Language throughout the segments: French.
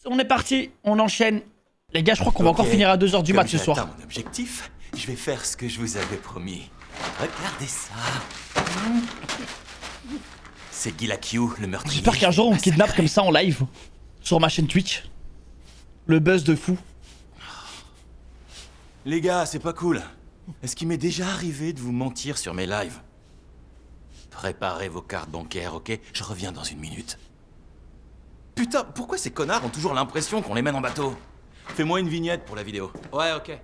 On est parti, on enchaîne. Les gars, je crois qu'on va encore finir à 2h du mat ce soir. Mon objectif, je vais faire ce que je vous avais promis. Regardez ça. C'est Gila Q, le meurtrier. J'espère qu'un jour on kidnappe comme ça en live sur ma chaîne Twitch. Le buzz de fou. Les gars, c'est pas cool. Est-ce qu'il m'est déjà arrivé de vous mentir sur mes lives? Préparez vos cartes bancaires, ok? Je reviens dans une minute. Putain, pourquoi ces connards ont toujours l'impression qu'on les mène en bateau? Fais-moi une vignette pour la vidéo. Ouais, ok.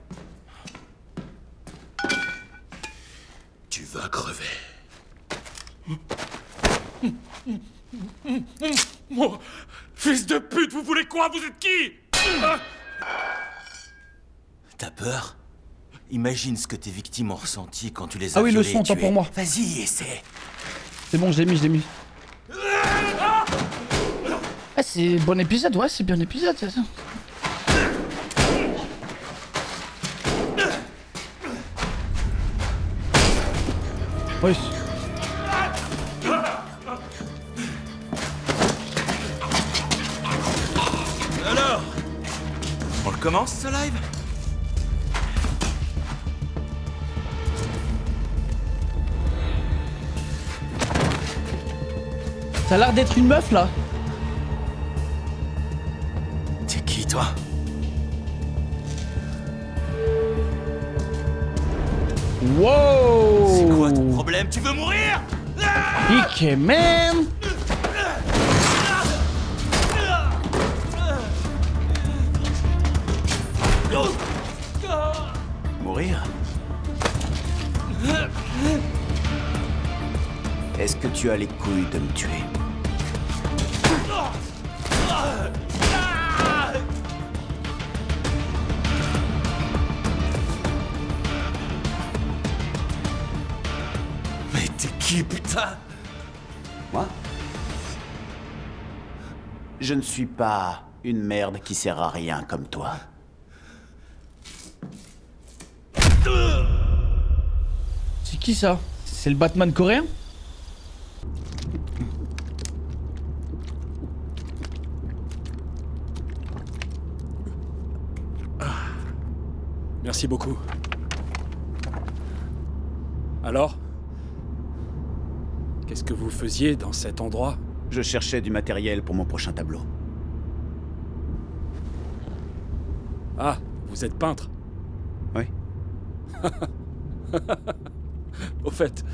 Tu vas crever. Oh, fils de pute, vous voulez quoi? Vous êtes qui? T'as peur? Imagine ce que tes victimes ont ressenti quand tu les as Ah oui, le violées son, et tant tuées. pour moi. Vas-y, essaie. C'est bon, je l'ai mis. Ah, c'est bon épisode, ouais, c'est bien épisode, ça. Oui. Alors, on le commence ce live? Ça a l'air d'être une meuf là. T'es qui toi? Wow. C'est quoi ton problème? Tu veux mourir? Ok, man. Mourir? Est-ce que tu as les couilles de me tuer? Mais t'es qui, putain? Moi? Je ne suis pas une merde qui sert à rien comme toi. C'est qui ça? C'est le Batman coréen? Merci beaucoup. Alors? Qu'est-ce que vous faisiez dans cet endroit? Je cherchais du matériel pour mon prochain tableau. Ah, vous êtes peintre? Oui. Au fait...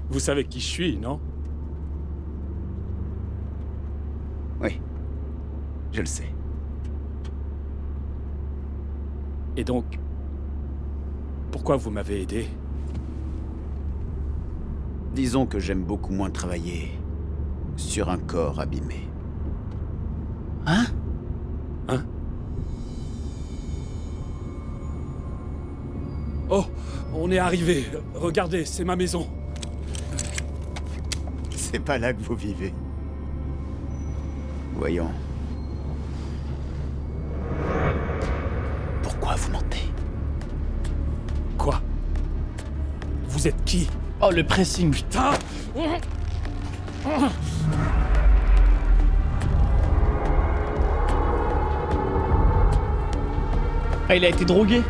vous savez qui je suis, non? Oui. Je le sais. Et donc... pourquoi vous m'avez aidé? Disons que j'aime beaucoup moins travailler sur un corps abîmé. Hein? Hein? Oh, on est arrivé. Regardez, c'est ma maison. C'est pas là que vous vivez. Voyons. Pourquoi vous mentez? Quoi? Vous êtes qui? Oh, le pressing. Putain! Ah, il a été drogué.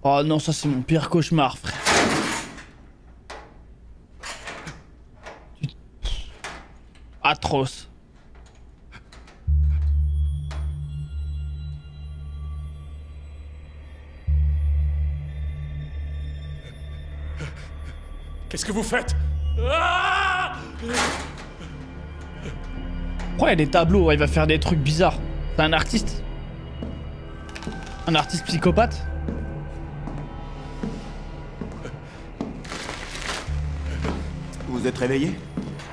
Oh non, ça c'est mon pire cauchemar, frère. Atroce. Qu'est-ce que vous faites? Ah! Pourquoi il y a des tableaux? Il va faire des trucs bizarres. C'est un artiste? Un artiste psychopathe? Vous êtes réveillé?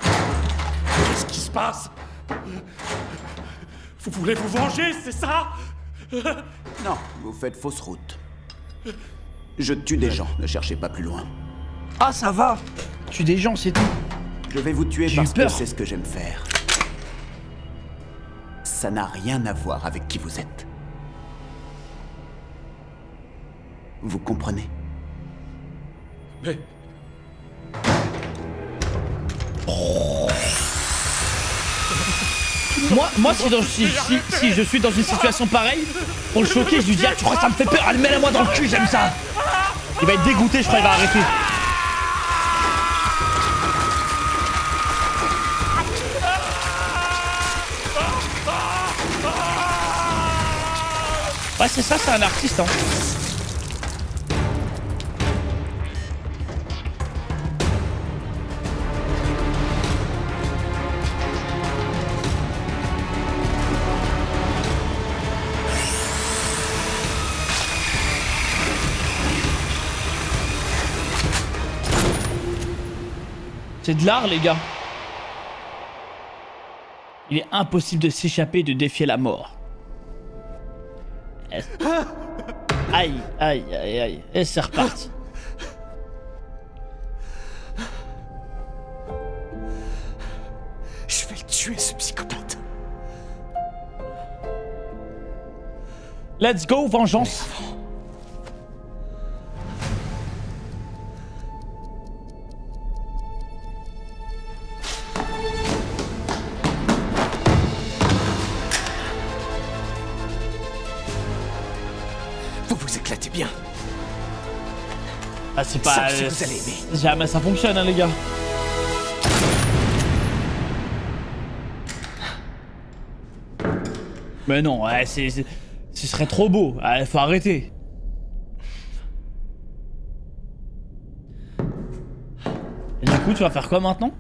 Qu'est-ce qui se passe? Vous voulez vous venger, c'est ça? Non, vous faites fausse route. Je tue des gens, ne cherchez pas plus loin. Ah, ça va. Tue des gens, c'est tout. Je vais vous tuer J'ai eu parce que peur. c'est ce que j'aime faire. Ça n'a rien à voir avec qui vous êtes. Vous comprenez? Mais... Moi si je suis dans une situation pareille, pour le choquer, je lui dis ah, tu crois que ça me fait peur? Allez, mets-la moi dans le cul, j'aime ça. Il va être dégoûté, je crois, il va arrêter. Ouais, c'est ça, c'est un artiste, hein. C'est de l'art, les gars. Il est impossible de s'échapper et de défier la mort. Aïe, aïe, aïe, aïe. Et c'est reparti. Je vais le tuer, ce psychopathe. Let's go, vengeance. Vous vous éclatez bien. Ah, c'est Ça pas... aussi, vous allez aimer. Jamais ça fonctionne, hein, les gars. Mais non, ouais, ce serait trop beau. Ouais, faut arrêter. Et du coup, tu vas faire quoi maintenant?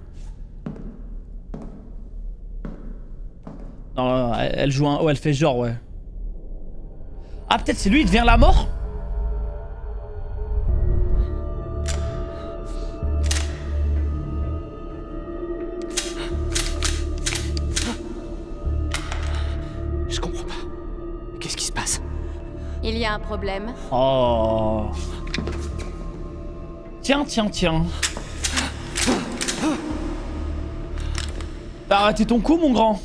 Non, elle joue un... Oh, elle fait genre, ouais. Ah, peut-être c'est lui, il devient la mort? Je comprends pas. Qu'est-ce qui se passe? Il y a un problème. Oh. Tiens, tiens, tiens. T'as arrêté ton coup, mon grand?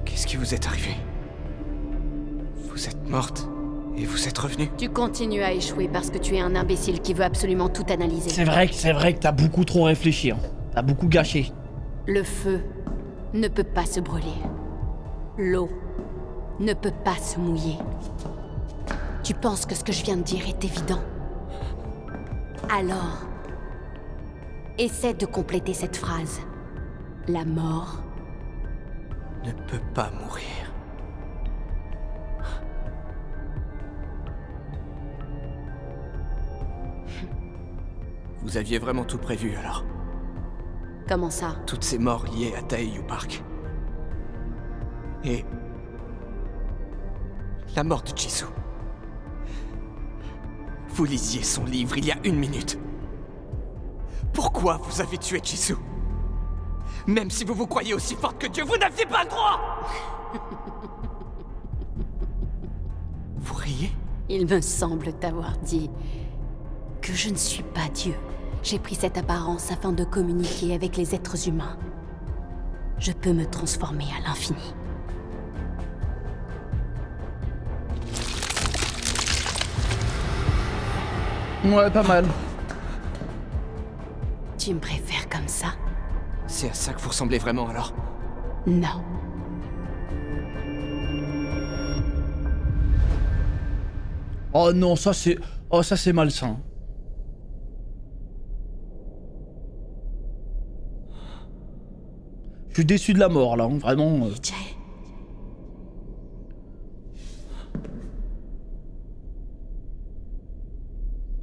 Qu'est-ce qui vous est arrivé? Vous êtes morte et vous êtes revenue? Tu continues à échouer parce que tu es un imbécile qui veut absolument tout analyser. C'est vrai que t'as beaucoup trop réfléchi. Hein. T'as beaucoup gâché. Le feu ne peut pas se brûler. L'eau ne peut pas se mouiller. Tu penses que ce que je viens de dire est évident? Alors, essaie de compléter cette phrase. La mort Ne peut pas mourir. Vous aviez vraiment tout prévu alors? Comment ça? Toutes ces morts liées à Taeyu Park. Et... la mort de Jisoo. Vous lisiez son livre il y a 1 minute. Pourquoi vous avez tué Jisoo? Même si vous vous croyez aussi forte que Dieu, vous n'aviez pas le droit! Vous riez? Il me semble t'avoir dit que je ne suis pas Dieu. J'ai pris cette apparence afin de communiquer avec les êtres humains. Je peux me transformer à l'infini. Ouais, pas mal. Tu me préfères comme ça? C'est à ça que vous ressemblez vraiment alors? Non. Oh non, ça c'est... Oh, ça c'est malsain. Je suis déçu de la mort, là, hein, vraiment. Jay.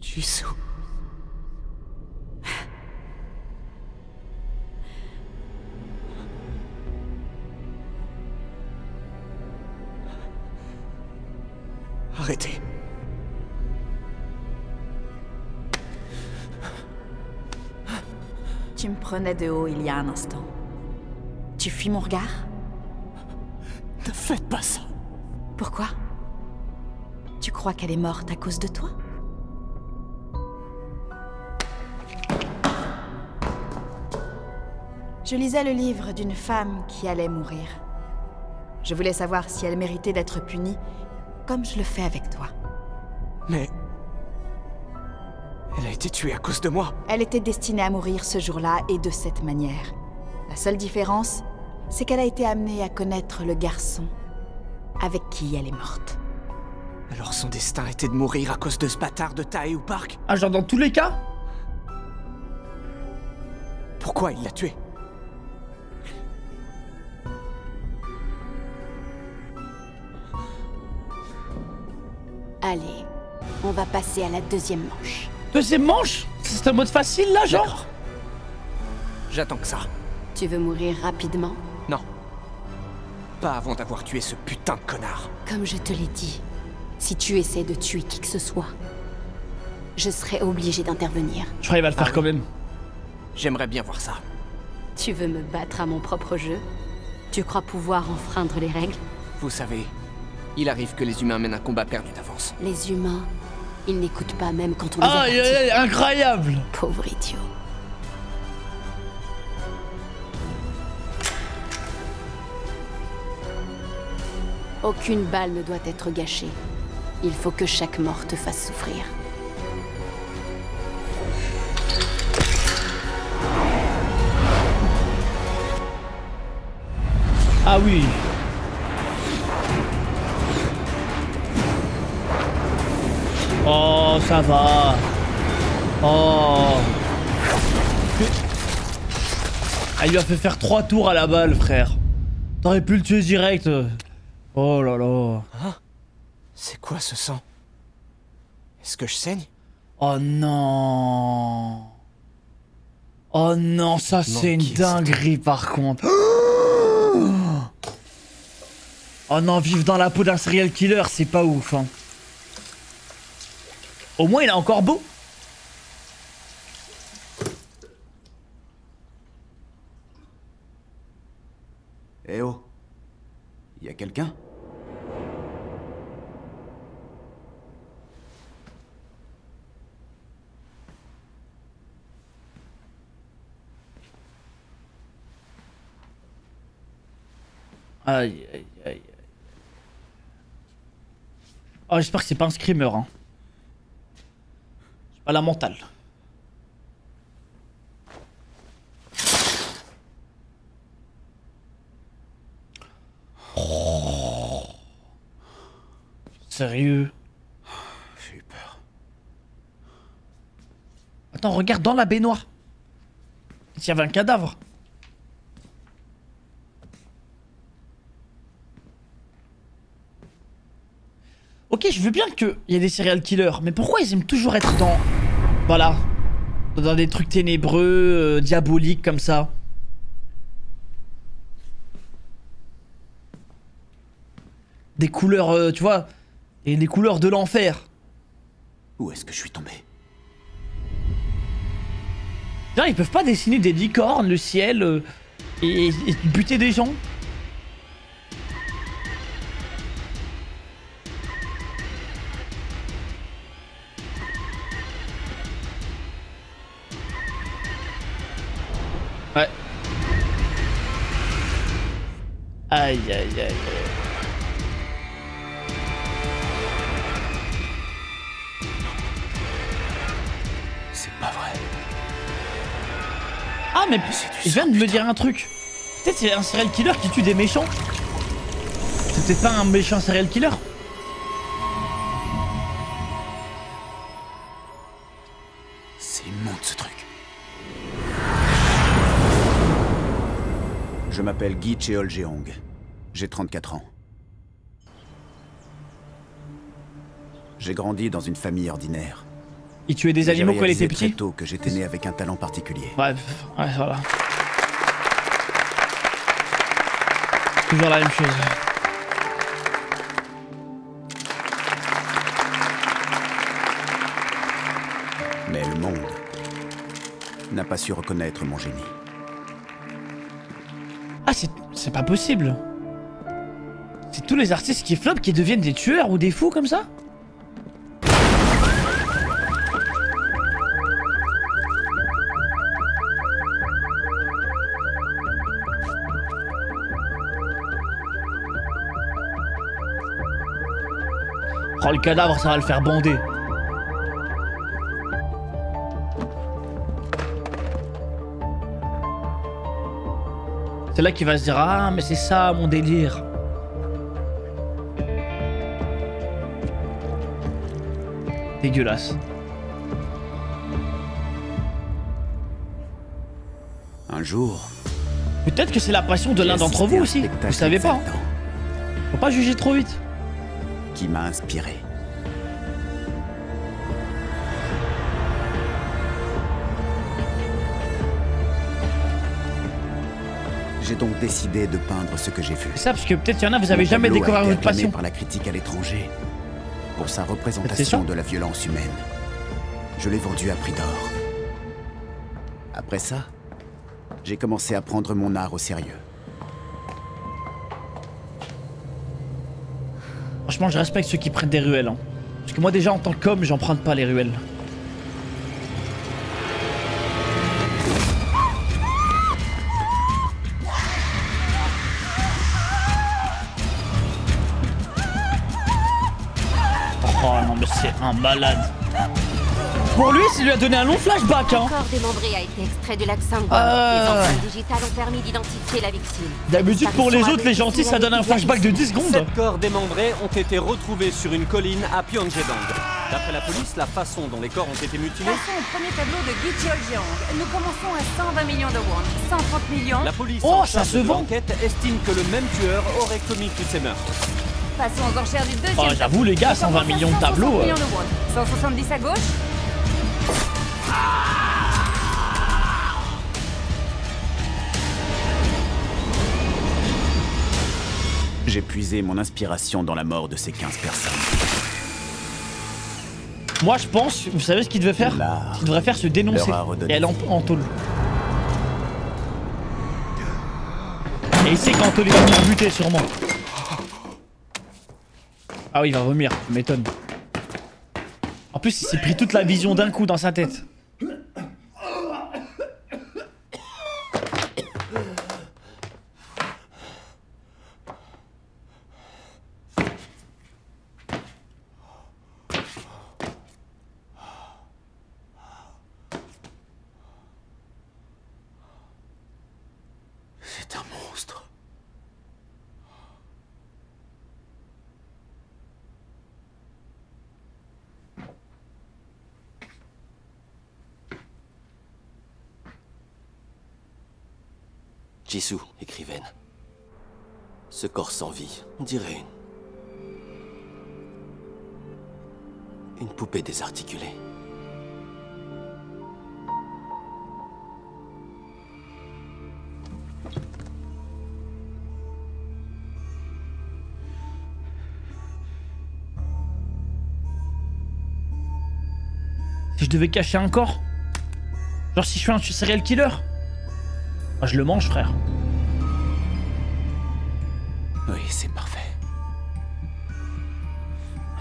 Jisoo. Arrêtez. Tu me prenais de haut il y a un instant. Tu fuis mon regard? Ne faites pas ça. Pourquoi? crois qu'elle est morte à cause de toi? Je lisais le livre d'une femme qui allait mourir. Je voulais savoir si elle méritait d'être punie, comme je le fais avec toi. Mais... elle a été tuée à cause de moi. Elle était destinée à mourir ce jour-là et de cette manière. La seule différence, c'est qu'elle a été amenée à connaître le garçon avec qui elle est morte. Alors son destin était de mourir à cause de ce bâtard de Taeyu Park? Ah, genre dans tous les cas? Pourquoi il l'a tuée? Allez, on va passer à la deuxième manche. Deuxième manche? C'est un mode facile là, genre? D'accord. J'attends que ça. Tu veux mourir rapidement? Non. Pas avant d'avoir tué ce putain de connard. Comme je te l'ai dit, si tu essaies de tuer qui que ce soit, je serai obligé d'intervenir. Je crois qu'il va le faire quand même. J'aimerais bien voir ça. Tu veux me battre à mon propre jeu? Tu crois pouvoir enfreindre les règles? Vous savez, il arrive que les humains mènent un combat perdu d'avance. Les humains, ils n'écoutent pas même quand on les Aïe, avertit. aïe, aïe, incroyable! Pauvre idiot. Aucune balle ne doit être gâchée. Il faut que chaque mort te fasse souffrir. Ah oui. Oh, ça va. Oh. Elle lui a fait faire 3 tours à la balle, frère. T'aurais pu le tuer direct. Oh là là. Hein? C'est quoi ce sang? Est-ce que je saigne? Oh non. Oh non, ça c'est une dinguerie par contre. Oh non, vivre dans la peau d'un serial killer, c'est pas ouf, hein. Au moins, il est encore beau. Eh oh, y a quelqu'un? Aïe, aïe, aïe. Oh, j'espère que c'est pas un screamer, hein. J'ai pas la mentale. Oh. Sérieux? J'ai eu peur. Attends, regarde dans la baignoire. S'il y avait un cadavre. Ok, je veux bien qu'il y ait des serial killers, mais pourquoi ils aiment toujours être dans... Voilà. Dans des trucs ténébreux, diaboliques comme ça. Des couleurs, tu vois, et des couleurs de l'enfer. Où est-ce que je suis tombé? Genre, ils peuvent pas dessiner des licornes, le ciel, et buter des gens. Ouais. Aïe aïe aïe aïe. C'est pas vrai. Ah mais je viens de me dire un truc. Peut-être c'est un serial killer qui tue des méchants. C'est peut-être pas un méchant serial killer. C'est immonde ce truc. Je m'appelle Guy Cheol-Jeong. J'ai 34 ans. J'ai grandi dans une famille ordinaire. Il tuait des animaux quand il était J'ai réalisé petit. très tôt que j'étais né avec un talent particulier. Ouais, voilà. Toujours la même chose. Mais le monde n'a pas su reconnaître mon génie. Ah, c'est pas possible. C'est tous les artistes qui flopent qui deviennent des tueurs ou des fous comme ça? Oh, le cadavre, ça va le faire bander. C'est là qu'il va se dire, ah, mais c'est ça mon délire. Dégueulasse. Un jour, Peut-être que c'est la passion de l'un d'entre vous aussi. Vous savez pas. Hein. Faut pas juger trop vite. Qui m'a inspiré. J'ai donc décidé de peindre ce que j'ai vu. C'est ça, parce que peut-être il y en a, vous avez jamais découvert votre passion. Par la critique à l'étranger pour sa représentation de la violence humaine. Je l'ai vendu à prix d'or. Après ça, j'ai commencé à prendre mon art au sérieux. Franchement, je respecte ceux qui prennent des ruelles. Hein. Parce que moi déjà, en tant qu'homme, j'emprunte pas les ruelles. Oh non, mais c'est un malade. Pour lui, ça lui a donné un long flashback, hein. Le corps démembré a été extrait du lac Saint-Gouin. Les empreintes digitales ont permis d'identifier la victime. D'habitude, pour les autres, les gentils, ça donne un flashback de 10 secondes. 7 corps démembrés ont été retrouvés sur une colline à Pyeongjae-dong. D'après la police, la façon dont les corps ont été mutilés... Passons au premier tableau de Gu Cheol-jeong. Nous commençons à 120 millions de won. 130 millions. La police Oh, en ça charge se de vend. l'enquête estime que le même tueur aurait commis tous ces meurtres. Passons aux enchères du deuxième. Oh, j'avoue, les gars, 120 millions de tableaux. 160 millions de won. 170 à gauche. J'ai puisé mon inspiration dans la mort de ces 15 personnes. Moi, je pense, vous savez ce qu'il devait faire? Il devrait faire se dénoncer. Et aller en tôle. Et il sait qu'en tôle, il va venir buter, sûrement. Ah oui, il va vomir, ça m'étonne. En plus, il s'est pris toute la vision d'un coup dans sa tête. C'est un monstre. Jisoo, écrivaine. Ce corps sans vie, on dirait une poupée désarticulée. Si je devais cacher un corps, genre si je suis un serial killer, ah, je le mange, frère. Oui, c'est parfait.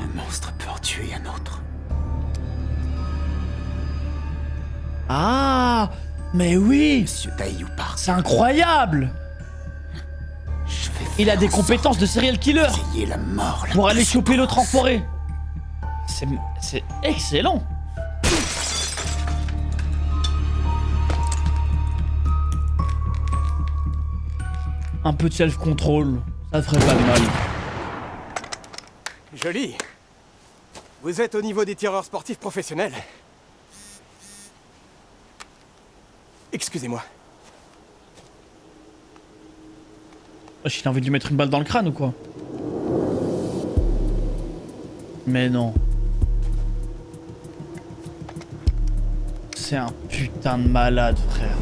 Un monstre peut en tuer un autre. Ah, mais oui, Monsieur Taïou part. c'est incroyable. Il a des compétences de serial killer Essayer la mort. pour aller choper l'autre enfoiré. C'est excellent. Un peu de self-control, ça ferait pas de mal. Joli. Vous êtes au niveau des tireurs sportifs professionnels. Excusez-moi. Wesh, il a envie de lui mettre une balle dans le crâne ou quoi? Mais non. C'est un putain de malade, frère.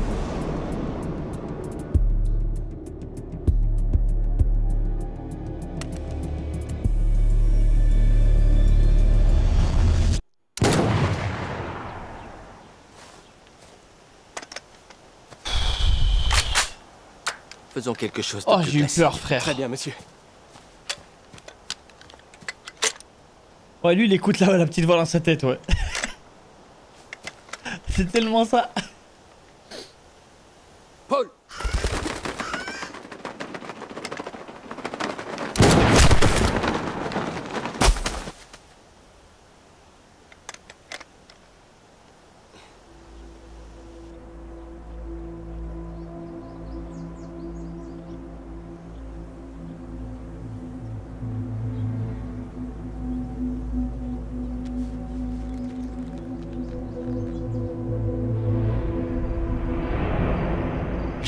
Faisons quelque chose de Oh, plus j'ai eu classique. peur, frère. Très bien, monsieur. Ouais, lui, il écoute la petite voix dans sa tête, ouais. C'est tellement ça. Paul!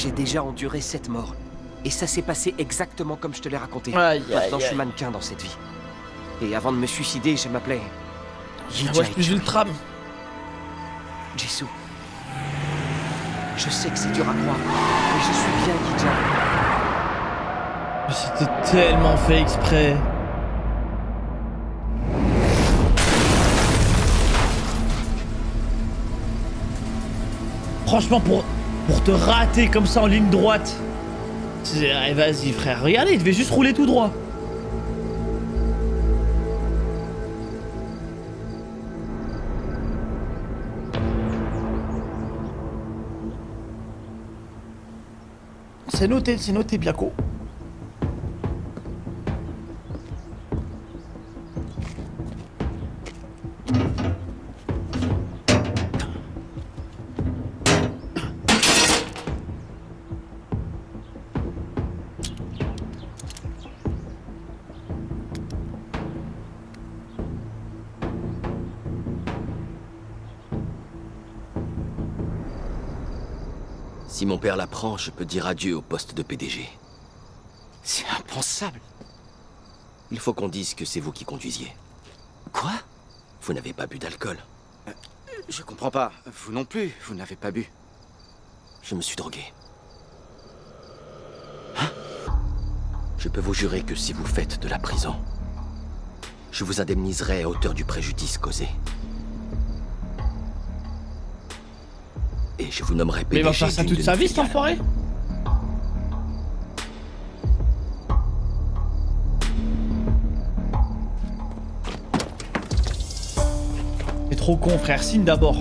J'ai déjà enduré 7 morts. Et ça s'est passé exactement comme je te l'ai raconté. Maintenant, je suis mannequin dans cette vie. Et avant de me suicider, je m'appelais... Ouais, plus le tram. Jisoo. Je sais que c'est dur à croire, mais je suis bien Gija. C'était tellement fait exprès. Franchement, pour te rater comme ça en ligne droite. Vas-y frère, regardez, il devait juste rouler tout droit. C'est noté, Biako. Si mon père l'apprend, je peux dire adieu au poste de PDG. C'est impensable. Il faut qu'on dise que c'est vous qui conduisiez. Quoi? Vous n'avez pas bu d'alcool. Je comprends pas. Vous non plus, vous n'avez pas bu. Je me suis drogué. Hein? Je peux vous jurer que si vous faites de la prison, je vous indemniserai à hauteur du préjudice causé. Et je vous nommerai PDG. Mais il va faire ça toute sa vie, cet enfoiré. T'es trop con, frère. Signe d'abord.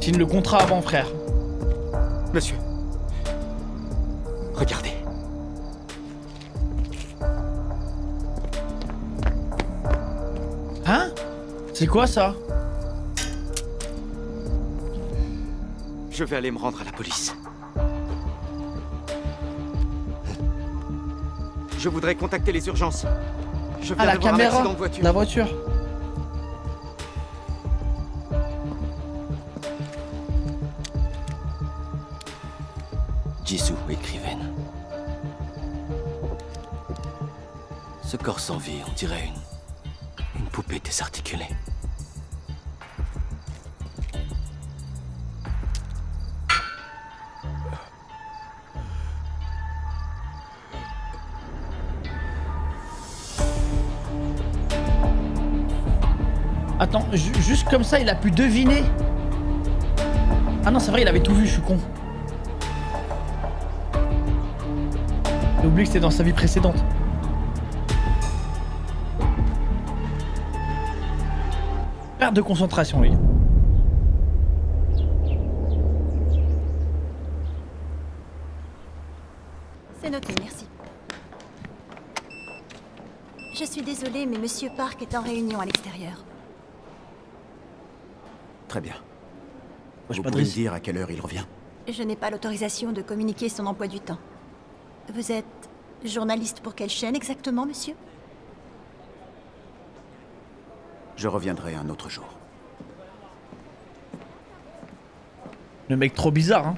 Signe le contrat avant, frère. Monsieur. Regardez. Hein? C'est quoi ça? Je vais aller me rendre à la police. Je voudrais contacter les urgences. Je viens Ah, la d'avoir un caméra, accident de voiture. la voiture. Jisoo, écrivaine. Ce corps sans vie, on dirait une poupée désarticulée. Attends, juste comme ça, il a pu deviner. Ah non, c'est vrai, il avait tout vu, je suis con. J'ai oublié que c'était dans sa vie précédente. Perte de concentration, oui. C'est noté, merci. Je suis désolée, mais Monsieur Park est en réunion à l'extérieur. Très bien. Je Vous pouvez me dire à quelle heure il revient? Je n'ai pas l'autorisation de communiquer son emploi du temps. Vous êtes journaliste pour quelle chaîne exactement, monsieur? Je reviendrai un autre jour. Le mec trop bizarre, hein.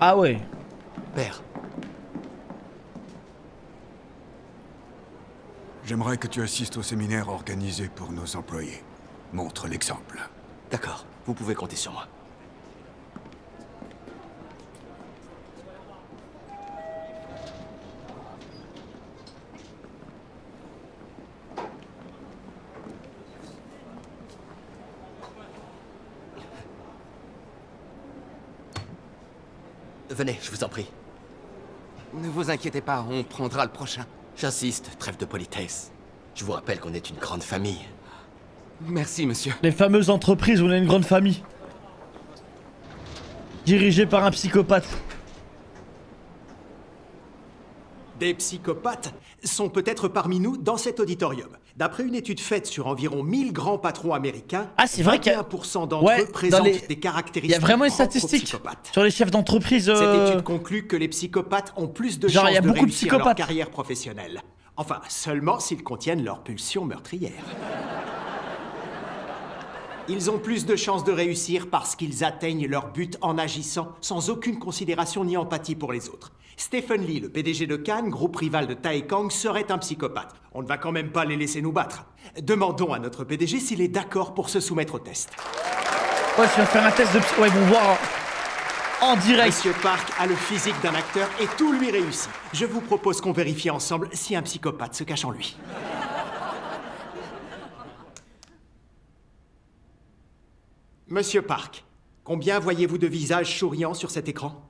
Ah ouais. Père. J'aimerais que tu assistes au séminaire organisé pour nos employés. Montre l'exemple. D'accord, vous pouvez compter sur moi. Venez, je vous en prie. Ne vous inquiétez pas, on prendra le prochain. J'insiste, trêve de politesse. Je vous rappelle qu'on est une grande famille. Merci, monsieur. Les fameuses entreprises où on a une grande famille. Dirigée par un psychopathe. Des psychopathes sont peut-être parmi nous dans cet auditorium. D'après une étude faite sur environ 1000 grands patrons américains, ah, c'est vrai qu'il y a 21% d'entre eux présentent des caractéristiques. Il y a vraiment une statistique sur les chefs d'entreprise. Cette étude conclut que les psychopathes ont plus de chances de réussir leur carrière professionnelle. Enfin, seulement s'ils contiennent leur pulsion meurtrière. Ils ont plus de chances de réussir parce qu'ils atteignent leur but en agissant sans aucune considération ni empathie pour les autres. Stephen Lee, le PDG de Cannes, groupe rival de Tae Kang, serait un psychopathe. On ne va quand même pas les laisser nous battre. Demandons à notre PDG s'il est d'accord pour se soumettre au test. Ouais, je vais faire un test de psy... Ouais, ils vont voir en direct. Monsieur Park a le physique d'un acteur et tout lui réussit. Je vous propose qu'on vérifie ensemble si un psychopathe se cache en lui. Monsieur Park, combien voyez-vous de visages souriants sur cet écran?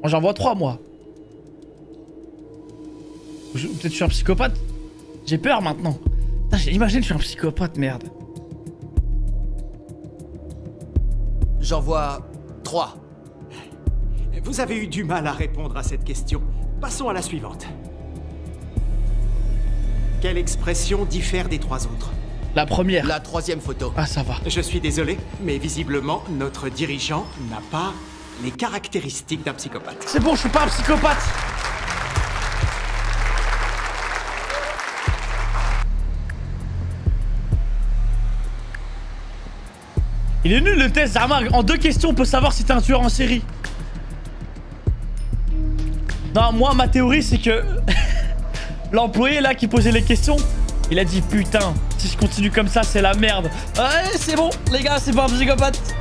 J'en vois 3, moi. Peut-être je suis un psychopathe. J'ai peur maintenant. Imagine, je suis un psychopathe, merde. J'en vois 3. Vous avez eu du mal à répondre à cette question. Passons à la suivante. Quelle expression diffère des 3 autres? La première. La 3e photo. Ah, ça va. Je suis désolé, mais visiblement, notre dirigeant n'a pas les caractéristiques d'un psychopathe. C'est bon, je suis pas un psychopathe. Il est nul le test, Zarma. En 2 questions, on peut savoir si t'es un tueur en série. Non, moi, ma théorie, c'est que l'employé là qui posait les questions, il a dit putain, si je continue comme ça, c'est la merde. Ouais, c'est bon, les gars, c'est pas un psychopathe.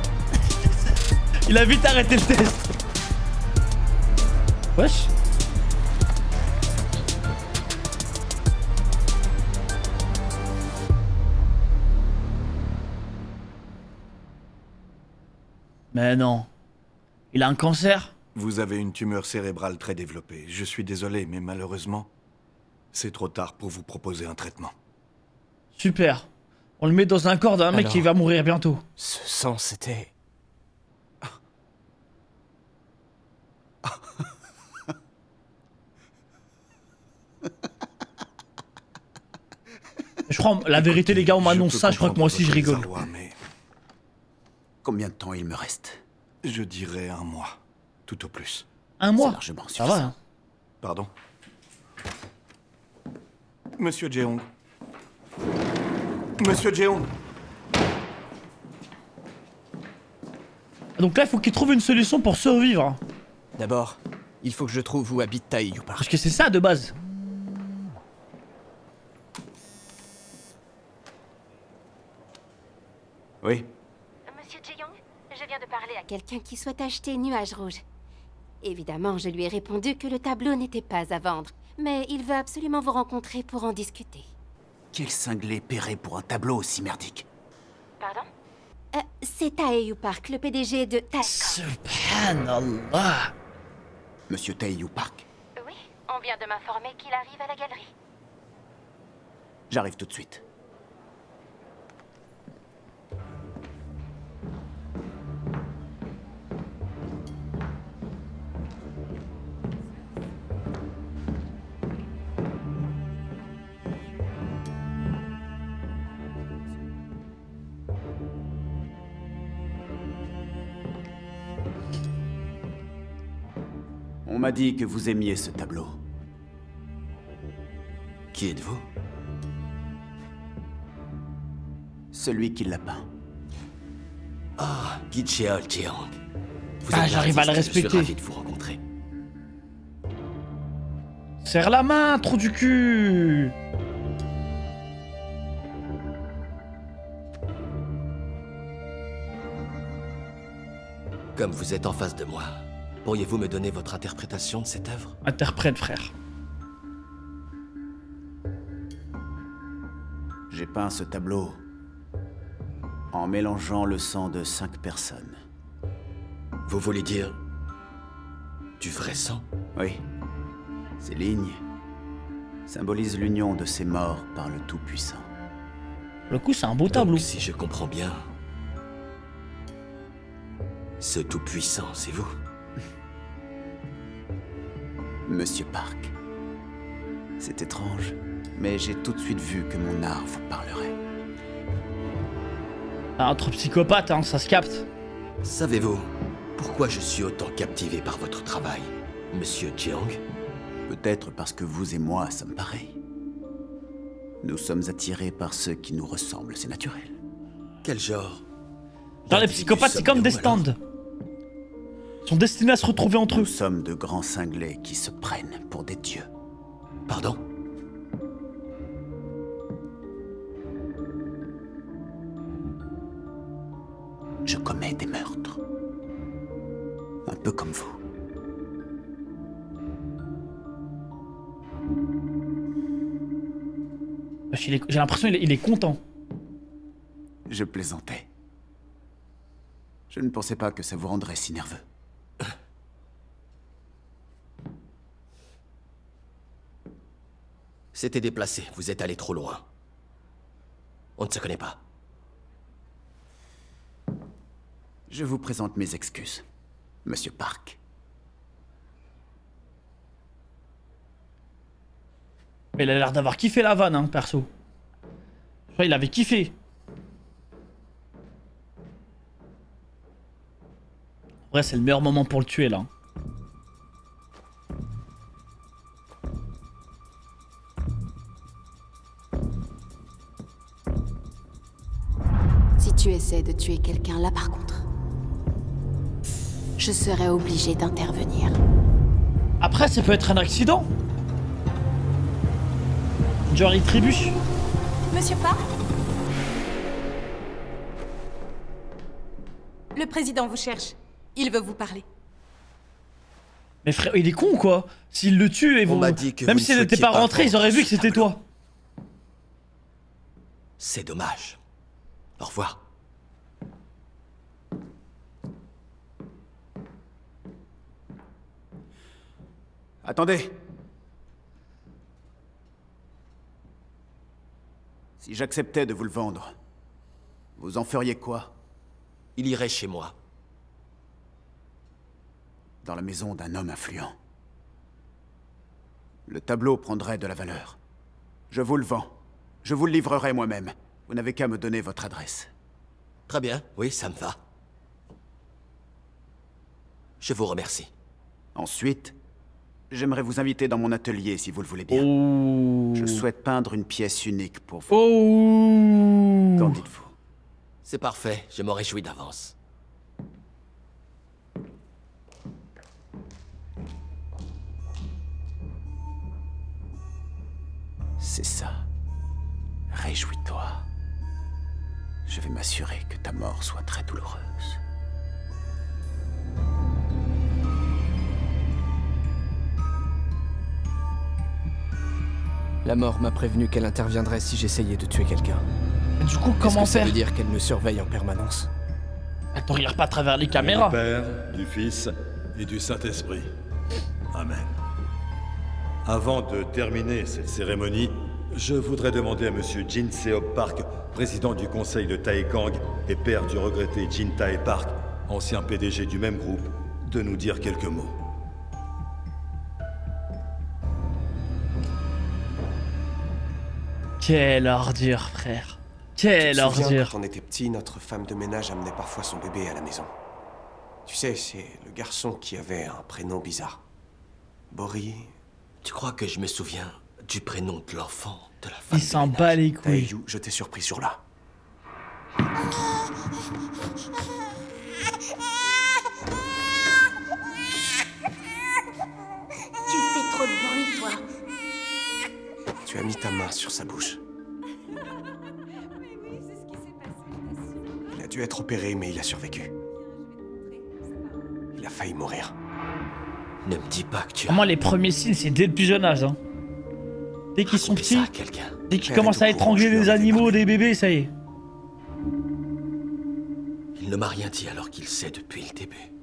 Il a vite arrêté le test. Wesh. Mais non. Il a un cancer? Vous avez une tumeur cérébrale très développée. Je suis désolé, mais malheureusement, c'est trop tard pour vous proposer un traitement. Super. On le met dans un corps d'un mec qui va mourir bientôt. Ce sang, c'était... Je crois, la vérité, les gars, on m'annonce ça, je crois que moi aussi je rigole. Mais... Combien de temps il me reste? Je dirais 1 mois, tout au plus. 1 mois? C'est largement Ça suffisant. va, hein. Pardon? Monsieur Jeong. Monsieur Jeong. Donc là, il faut qu'il trouve une solution pour survivre. D'abord, il faut que je trouve où habite Tae Yu Park. Parce que c'est ça de base. Oui. Monsieur Jeong, je viens de parler à quelqu'un qui souhaite acheter Nuage Rouge. Évidemment, je lui ai répondu que le tableau n'était pas à vendre, mais il veut absolument vous rencontrer pour en discuter. Quel cinglé paierait pour un tableau aussi merdique? Pardon? C'est Tae Yu Park, le PDG de Tae Kang. Subhanallah. Monsieur Tae Yu Park. Oui, on vient de m'informer qu'il arrive à la galerie. J'arrive tout de suite. On m'a dit que vous aimiez ce tableau. Qui êtes-vous? Celui qui l'a peint. Ah, Gicheol Jeong. Vous Ah, êtes j'arrive à le l'artiste, respecter. Je suis ravi de vous rencontrer. Serre la main, trou du cul. Comme vous êtes en face de moi, pourriez-vous me donner votre interprétation de cette œuvre? Interprète, frère. J'ai peint ce tableau en mélangeant le sang de 5 personnes. Vous voulez dire du vrai sang? Oui. Ces lignes symbolisent l'union de ces morts par le Tout-Puissant. Le coup, c'est un beau tableau. Donc, si je comprends bien, ce Tout-Puissant, c'est vous? Monsieur Park. C'est étrange, mais j'ai tout de suite vu que mon art vous parlerait. Ah, entre psychopathes, hein, ça se capte. Savez-vous pourquoi je suis autant captivé par votre travail, Monsieur Jeong? Peut-être parce que vous et moi sommes pareils. Nous sommes attirés par ceux qui nous ressemblent, c'est naturel. Quel genre? Genre les psychopathes, c'est comme des stands. Ils sont destinés à se retrouver entre eux. Nous sommes de grands cinglés qui se prennent pour des dieux. Pardon? Je commets des meurtres. Un peu comme vous. J'ai l'impression qu'il est content. Je plaisantais. Je ne pensais pas que ça vous rendrait si nerveux. C'était déplacé, vous êtes allé trop loin. On ne se connaît pas. Je vous présente mes excuses, Monsieur Park. Mais il a l'air d'avoir kiffé la vanne, hein, perso. Je crois qu'il avait kiffé. En vrai, c'est le meilleur moment pour le tuer, là. Si tu essaies de tuer quelqu'un là, par contre, je serai obligé d'intervenir. Après, ça peut être un accident. Genre, il trébuche. Monsieur Park? Le président vous cherche. Il veut vous parler. Mais frère, il est con ou quoi? S'il le tue et vous... m'a dit que même vous s'il ne n'était souhaitiez pas pas rentré, ils auraient vu que prendre c'était toi. C'est dommage. Au revoir. Attendez. Si j'acceptais de vous le vendre, vous en feriez quoi? Il irait chez moi. Dans la maison d'un homme influent. Le tableau prendrait de la valeur. Je vous le vends. Je vous le livrerai moi-même. Vous n'avez qu'à me donner votre adresse. Très bien, oui, ça me va. Je vous remercie. Ensuite, j'aimerais vous inviter dans mon atelier si vous le voulez bien. Oh. Je souhaite peindre une pièce unique pour vous. Oh. Qu'en dites-vous? C'est parfait, je m'en réjouis d'avance. C'est ça. Réjouis-toi. Je vais m'assurer que ta mort soit très douloureuse. La mort m'a prévenu qu'elle interviendrait si j'essayais de tuer quelqu'un. Du coup, comment ça faire? veut dire qu'elle me surveille en permanence? Attends, regarde pas à travers les Au nom caméras. du Père, du Fils et du Saint-Esprit. Amen. Avant de terminer cette cérémonie, je voudrais demander à Monsieur Jin Seop Park, président du conseil de Taekang et père du regretté Jin Tae Park, ancien PDG du même groupe, de nous dire quelques mots. Quelle ordure, frère. Quelle ordure. Quand on était petit, notre femme de ménage amenait parfois son bébé à la maison. Tu sais, c'est le garçon qui avait un prénom bizarre. Bori... Tu crois que je me souviens du prénom de l'enfant de la femme? Il s'en bat les couilles. Taeyu, je t'ai surpris sur là. Tu fais trop de bruit, toi. Tu as mis ta main sur sa bouche. Il a dû être opéré, mais il a survécu. Il a failli mourir. Ne me dis pas que tu as... Moi, les premiers signes, c'est dès le plus jeune âge. Hein. Dès qu'ils sont petits, dès qu'ils commencent à étrangler des animaux, des bébés, ça y est. Il ne m'a rien dit alors qu'il sait depuis le début.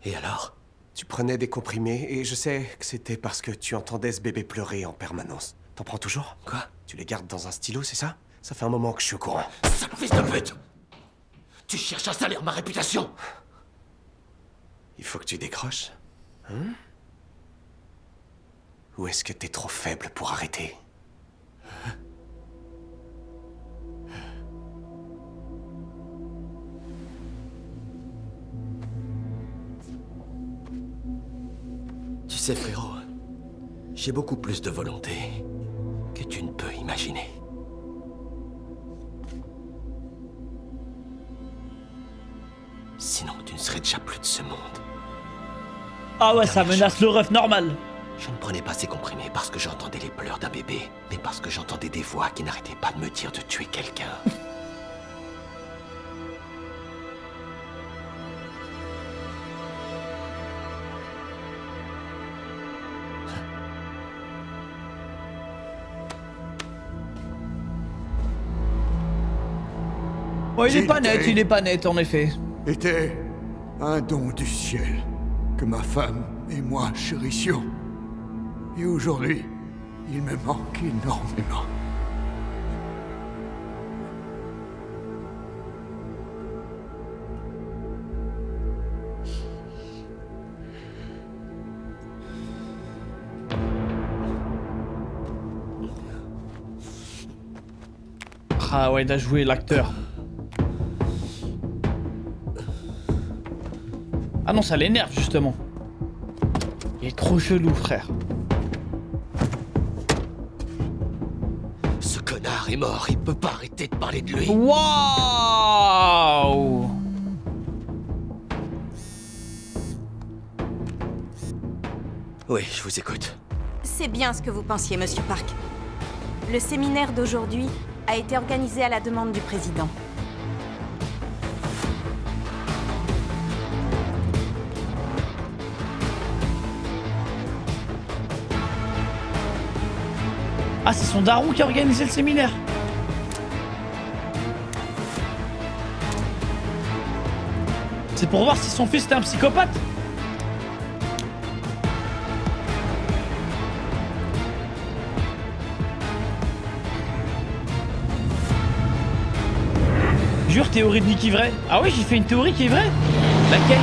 Et alors? Tu prenais des comprimés, et je sais que c'était parce que tu entendais ce bébé pleurer en permanence. T'en prends toujours? Quoi? Tu les gardes dans un stylo, c'est ça? Ça fait un moment que je suis au courant. Sale fils de pute! Tu cherches à salir ma réputation! Il faut que tu décroches. Hein? Ou est-ce que t'es trop faible pour arrêter? Tu sais, frérot, J'ai beaucoup plus de volonté que tu ne peux imaginer. Sinon, tu ne serais déjà plus de ce monde. Ah ouais, ça menace le ref normal. Je ne prenais pas ces comprimés parce que j'entendais les pleurs d'un bébé, mais parce que j'entendais des voix qui n'arrêtaient pas de me dire de tuer quelqu'un. Ouais, il est pas net en effet. Était un don du ciel que ma femme et moi chérissions. Et aujourd'hui, il me manque énormément. Ah ouais, il a joué l'acteur. Ah non, ça l'énerve justement. Il est trop chelou, frère. Ce connard est mort, il peut pas arrêter de parler de lui. Waouh! Oui, je vous écoute. C'est bien ce que vous pensiez, Monsieur Park. Le séminaire d'aujourd'hui a été organisé à la demande du président. Ah, c'est son daron qui a organisé le séminaire. C'est pour voir si son fils était un psychopathe. Jure, théorie de Nicky vraie. Ah oui, j'ai fait une théorie qui est vraie. Laquelle?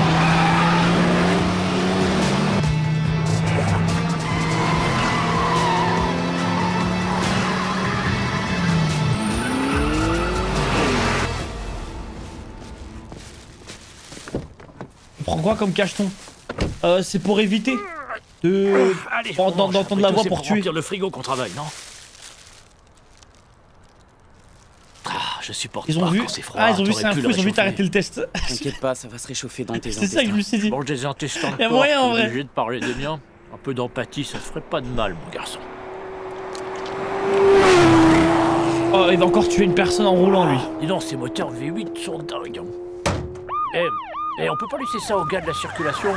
Prends quoi comme cacheton? C'est pour éviter de d'entendre la voix pour tuer. Le frigo qu'on travaille, non? Ah, je supporte ils ont pas vu, quand c'est froid. Ah, ils ont vu c'est un fou, ils ont vite arrêté le test. T'inquiète pas, ça va se réchauffer dans tes intestins. C'est ça que je me suis dit. Bon, des intestins de Y'a porc, moyen en t'es vrai. obligé de parler des miens. Un peu d'empathie, ça te ferait pas de mal, mon garçon. Oh, il va encore tuer une personne en roulant, lui. Dis donc, ces moteurs V8 sont dingues. Eh, on peut pas laisser ça au gars de la circulation.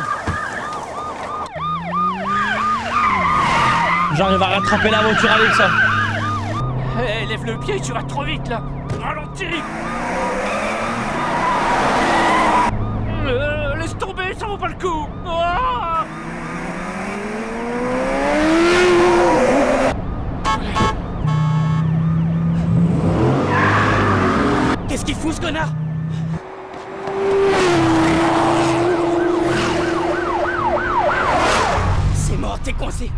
J'arrive à rattraper la voiture avec ça. Eh, lève le pied, tu vas trop vite là. Ralentis. Laisse tomber, ça vaut pas le coup. Ah. Qu'est-ce qu'il fout, ce connard? C'est mort, t'es coincé.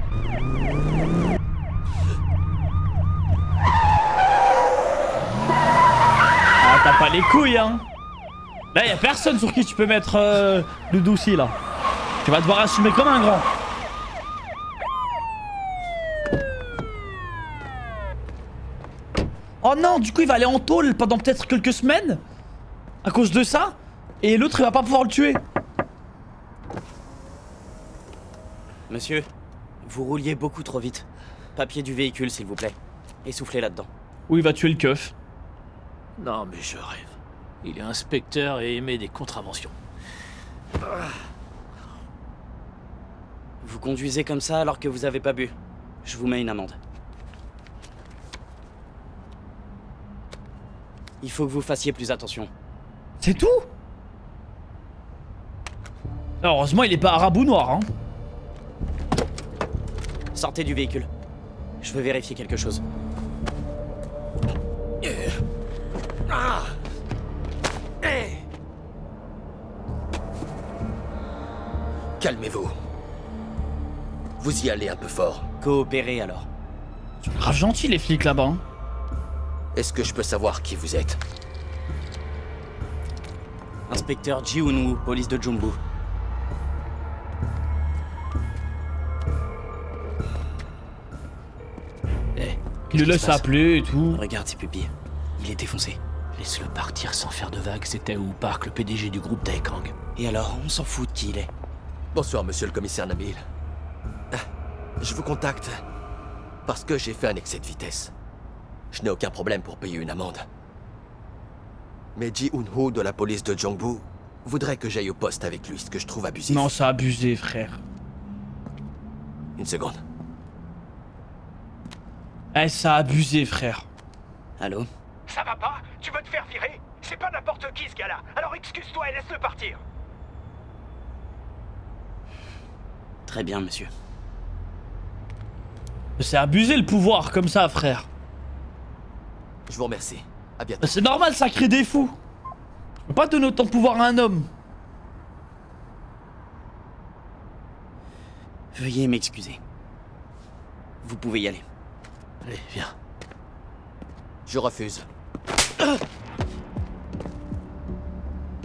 Ah, t'as pas les couilles, hein. Là, y'a personne sur qui tu peux mettre le dossier, là. Tu vas devoir assumer comme un grand. Oh non, du coup, il va aller en tôle pendant peut-être quelques semaines. À cause de ça. Et l'autre, il va pas pouvoir le tuer. Monsieur, vous rouliez beaucoup trop vite. Papier du véhicule, s'il vous plaît. Essoufflez là-dedans. Ou il va tuer le keuf. Non, mais je rêve. Il est inspecteur et émet des contraventions. Vous conduisez comme ça alors que vous avez pas bu. Je vous mets une amende. Il faut que vous fassiez plus attention. C'est tout? Heureusement, il est pas arabe ou noir, hein. Sortez du véhicule. Je veux vérifier quelque chose. Calmez-vous. Vous y allez un peu fort. Coopérez alors. Ils sont grave gentils les flics là-bas. Hein. Est-ce que je peux savoir qui vous êtes? Inspecteur Ji-Hoon-woo, police de Jumbu. Il le laisse appeler et tout. Regarde ses pupilles. Il est défoncé. Laisse-le partir sans faire de vagues. C'était où Park, le PDG du groupe Taekang. Et alors, on s'en fout de qui il est. Bonsoir, monsieur le commissaire Nabil. Je vous contacte parce que j'ai fait un excès de vitesse. Je n'ai aucun problème pour payer une amende. Mais Ji Hoon-ho de la police de Jongbu voudrait que j'aille au poste avec lui, ce que je trouve abusif. Non, c'est abusé, frère. Une seconde. Eh, ça a abusé, frère. Allô? Ça va pas? Tu veux te faire virer? C'est pas n'importe qui, ce gars-là. Alors excuse-toi et laisse-le partir. Très bien, monsieur. C'est abusé le pouvoir comme ça, frère. Je vous remercie. À bientôt. C'est normal, ça crée des fous. Je peux pas donner autant de pouvoir à un homme. Veuillez m'excuser. Vous pouvez y aller. Allez, viens. Je refuse.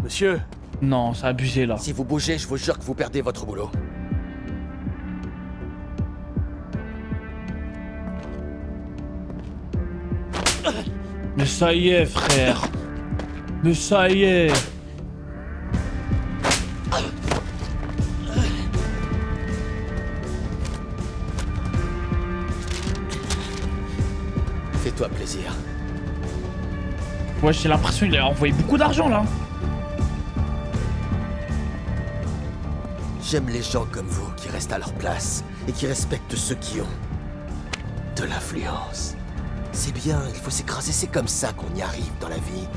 Monsieur. Non, c'est abusé là. Si vous bougez, je vous jure que vous perdez votre boulot. Mais ça y est, frère. Mais ça y est. Fais-toi plaisir. Ouais, j'ai l'impression qu'il a envoyé beaucoup d'argent là. J'aime les gens comme vous qui restent à leur place et qui respectent ceux qui ont de l'influence. C'est bien, il faut s'écraser, c'est comme ça qu'on y arrive dans la vie.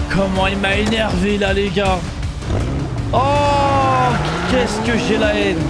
Comment il m'a énervé là, les gars. Oh, qu'est-ce que j'ai la haine.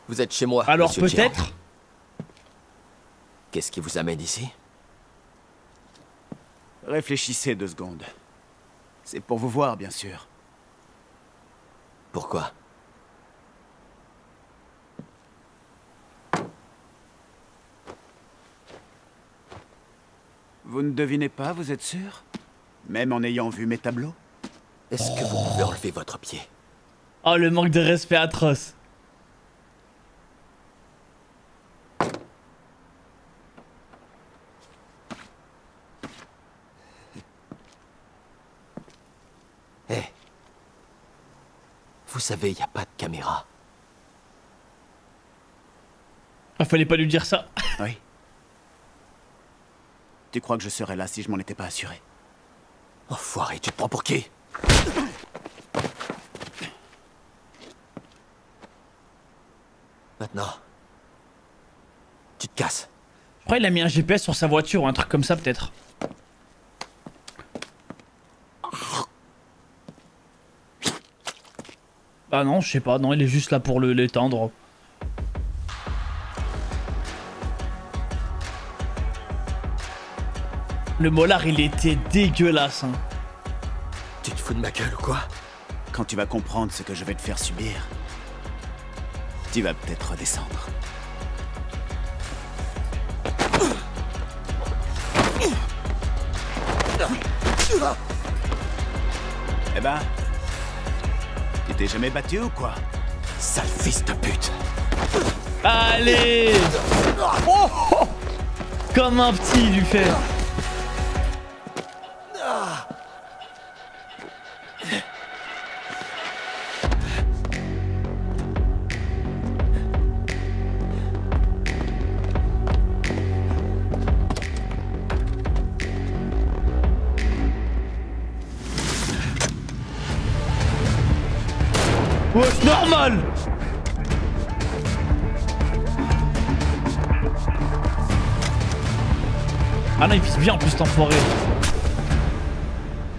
Vous êtes chez moi. Alors monsieur peut-être. Jiang. Qu'est-ce qui vous amène ici? Réfléchissez 2 secondes. C'est pour vous voir, bien sûr. Pourquoi? Vous ne devinez pas, vous êtes sûr? Même en ayant vu mes tableaux? Est-ce que vous pouvez enlever votre pied? Oh, le manque de respect atroce. Hé. Vous savez, il n'y a pas de caméra. Ah, fallait pas lui dire ça. Oui. Tu crois que je serais là si je m'en étais pas assuré? Enfoiré, tu te prends pour qui? Maintenant, tu te casses. Je crois qu'il a mis un GPS sur sa voiture ou un truc comme ça peut-être. Ah non, je sais pas, non, il est juste là pour l'étendre. Le molar, il était dégueulasse. Hein. Tu te fous de ma gueule ou quoi? Quand tu vas comprendre ce que je vais te faire subir, tu vas peut-être redescendre. Eh ben, tu t'es jamais battu ou quoi? Sale fils de pute. Allez. Oh, oh. Comme un petit, il lui fait. Ouais, c'est normal. Ah non, il vise bien en plus cet enfoiré.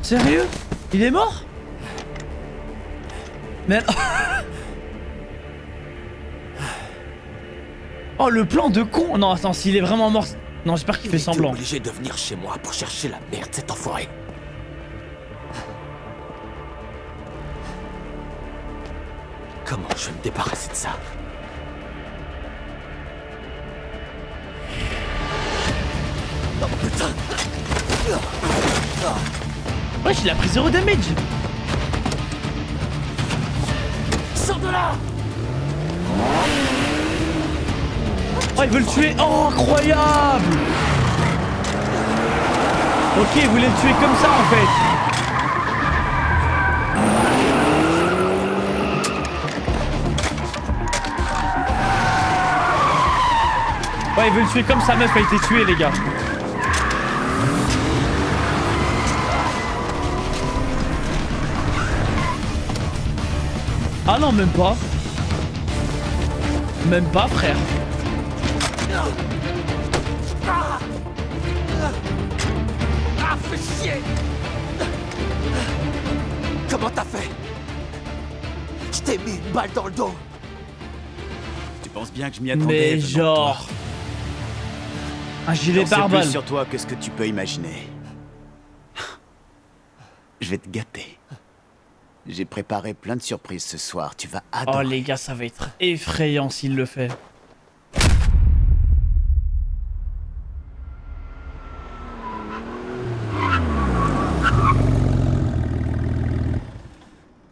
Sérieux? Il est mort? Mais... Oh, le plan de con. Non, attends, s'il est vraiment mort... Non, j'espère qu'il fait semblant. Obligé de venir chez moi pour chercher la merde, cet enfoiré. Comment je vais me débarrasser de ça? Oh putain! Wesh, il a pris 0 damage. Sors de là! Oh, il veut le tuer. Oh, incroyable! Ok, il voulait le tuer comme ça en fait. Ouais, il veut le tuer comme sa meuf a été tuée, les gars. Ah non, même pas. Même pas, frère. Ah, fais chier! Comment t'as fait? Je t'ai mis une balle dans le dos. Tu penses bien que je m'y attendais? Mais genre... Un gilet J'en sais pare-balles. plus sur toi que ce que tu peux imaginer. Je vais te gâter. J'ai préparé plein de surprises ce soir, tu vas adorer. Oh les gars, ça va être effrayant s'il le fait.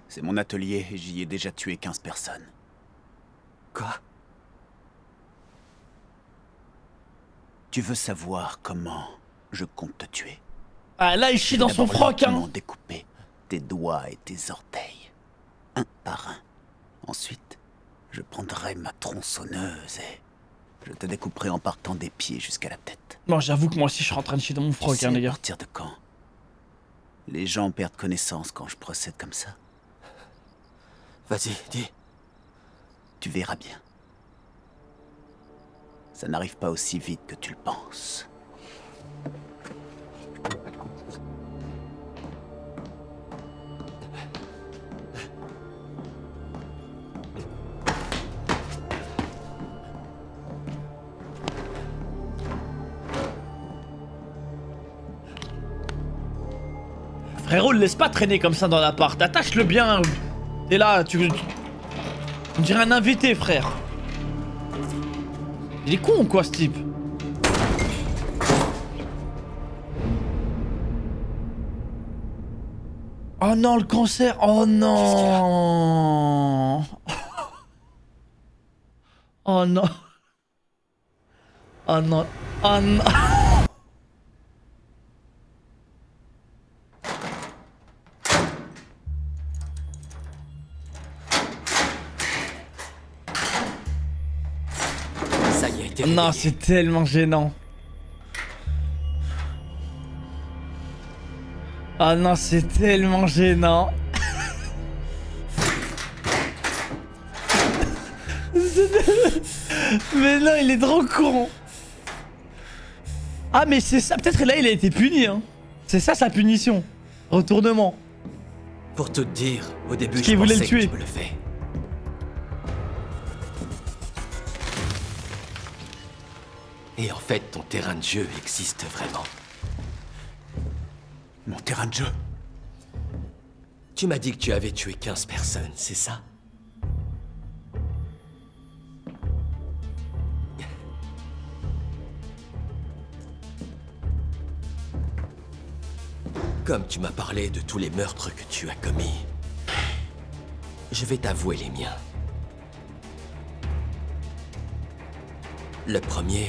C'est mon atelier et j'y ai déjà tué 15 personnes. Quoi? Tu veux savoir comment je compte te tuer? Ah là, il chie dans son froc, hein. Comment découper tes doigts et tes orteils, un par un. Ensuite, je prendrai ma tronçonneuse et je te découperai en partant des pieds jusqu'à la tête. Bon, j'avoue que moi aussi, je suis en train de chier dans mon froc, hein, les gars. À partir de quand les gens perdent connaissance quand je procède comme ça? Vas-y, dis. Tu verras bien. Ça n'arrive pas aussi vite que tu le penses. Frérot, le laisse pas traîner comme ça dans l'appart. Attache-le bien. T'es là, on dirait un invité, frère. Il est con ou quoi, ce type? Oh non, le cancer. Oh non. Oh non. Oh non. Oh non. Non, c'est tellement gênant. Ah non, c'est tellement gênant. Mais non, il est trop con. Ah mais c'est ça, peut-être là il a été puni, hein. C'est ça sa punition. Retournement. Pour tout te dire, au début je voulais le tuer. Que tu me le fais. Et en fait, ton terrain de jeu existe vraiment. Mon terrain de jeu? Tu m'as dit que tu avais tué 15 personnes, c'est ça? Comme tu m'as parlé de tous les meurtres que tu as commis, je vais t'avouer les miens. Le premier...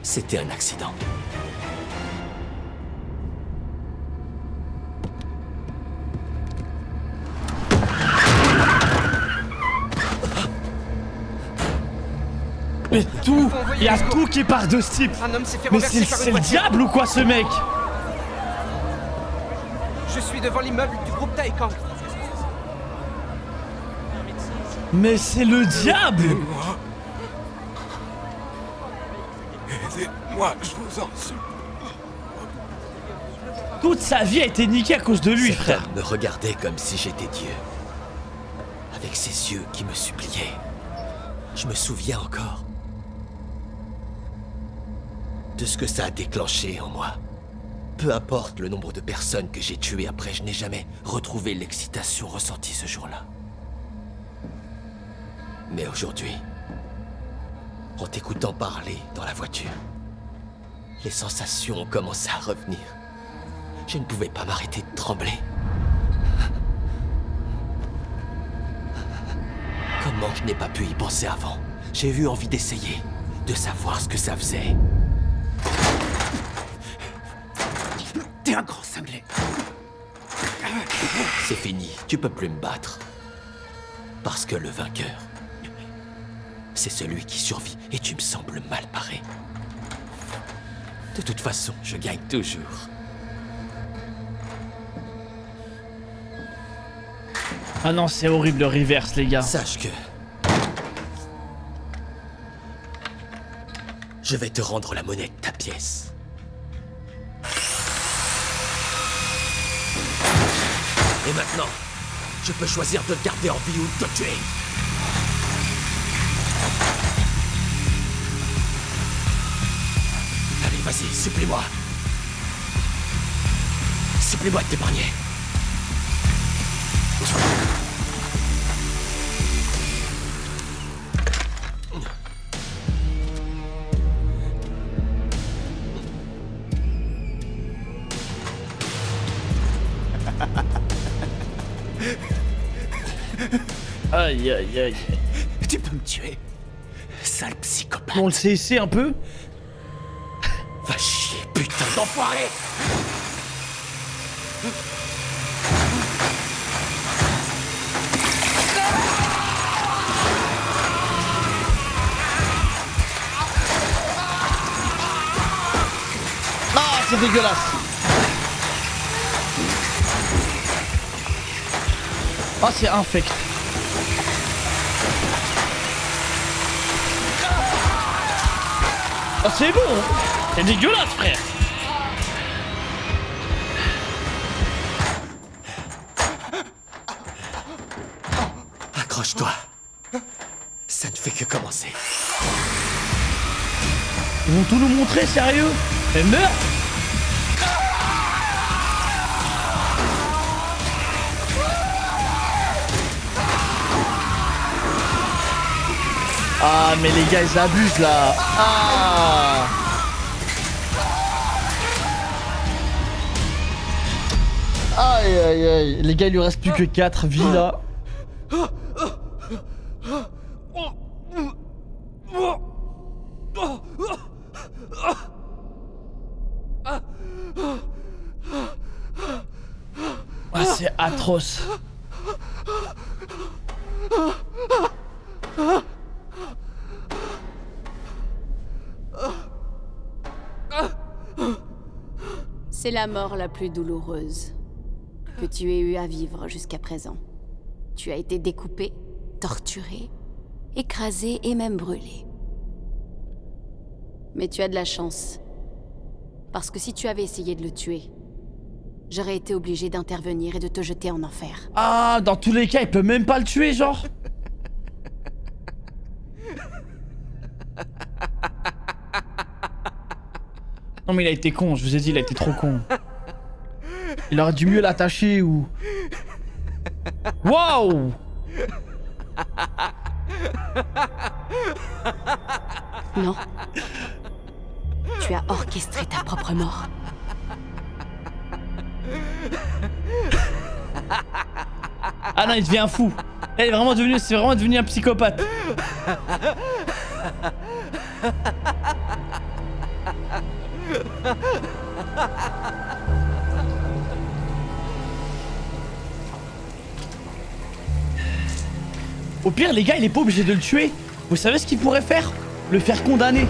c'était un accident. Mais tout, il y a tout qui part de ce type. Mais c'est le diable ou quoi ce mec? Je suis devant l'immeuble du groupe Taekang. Mais c'est le diable. Laissez-moi, je vous en supplie. Toute sa vie a été niquée à cause de lui, Cet frère. homme me regardait comme si j'étais Dieu. Avec ses yeux qui me suppliaient. Je me souviens encore de ce que ça a déclenché en moi. Peu importe le nombre de personnes que j'ai tuées après, je n'ai jamais retrouvé l'excitation ressentie ce jour-là. Mais aujourd'hui, en t'écoutant parler dans la voiture, les sensations ont commencé à revenir. Je ne pouvais pas m'arrêter de trembler. Comment je n'ai pas pu y penser avant? J'ai eu envie d'essayer, de savoir ce que ça faisait. T'es un grand cinglé. C'est fini, tu peux plus me battre. Parce que le vainqueur, c'est celui qui survit et tu me sembles mal paré. De toute façon, je gagne toujours. Ah non, c'est horrible le reverse, les gars. Sache que... je vais te rendre la monnaie de ta pièce. Et maintenant, je peux choisir de te garder en vie ou de te tuer. Allez, vas-y, supplie-moi. Supplie-moi de t'épargner. Aïe aïe aïe. Tu peux me tuer, sale psychopathe. On le sait essayer un peu. Va chier, putain d'enfoiré. Ah, c'est dégueulasse. Ah, c'est infect. Ah, c'est bon. C'est dégueulasse, frère. Accroche-toi. Ça ne fait que commencer. Ils vont tout nous montrer, sérieux? Mais meurs. Ah mais les gars ils abusent là. Ah. Aïe aïe aïe. Les gars il lui reste plus que 4 vies là. Ah c'est atroce. C'est la mort la plus douloureuse que tu aies eu à vivre jusqu'à présent. Tu as été découpé, torturé, écrasé et même brûlé. Mais tu as de la chance. Parce que si tu avais essayé de le tuer, j'aurais été obligé d'intervenir et de te jeter en enfer. Ah, dans tous les cas, il peut même pas le tuer, genre. Non mais il a été con, je vous ai dit, il a été trop con. Il aurait dû mieux l'attacher ou... Waouh! Non. Tu as orchestré ta propre mort. Ah non, il devient fou. Là, il est vraiment devenu, c'est vraiment devenu un psychopathe. Au pire, les gars, il est pas obligé de le tuer. Vous savez ce qu'il pourrait faire? Le faire condamner.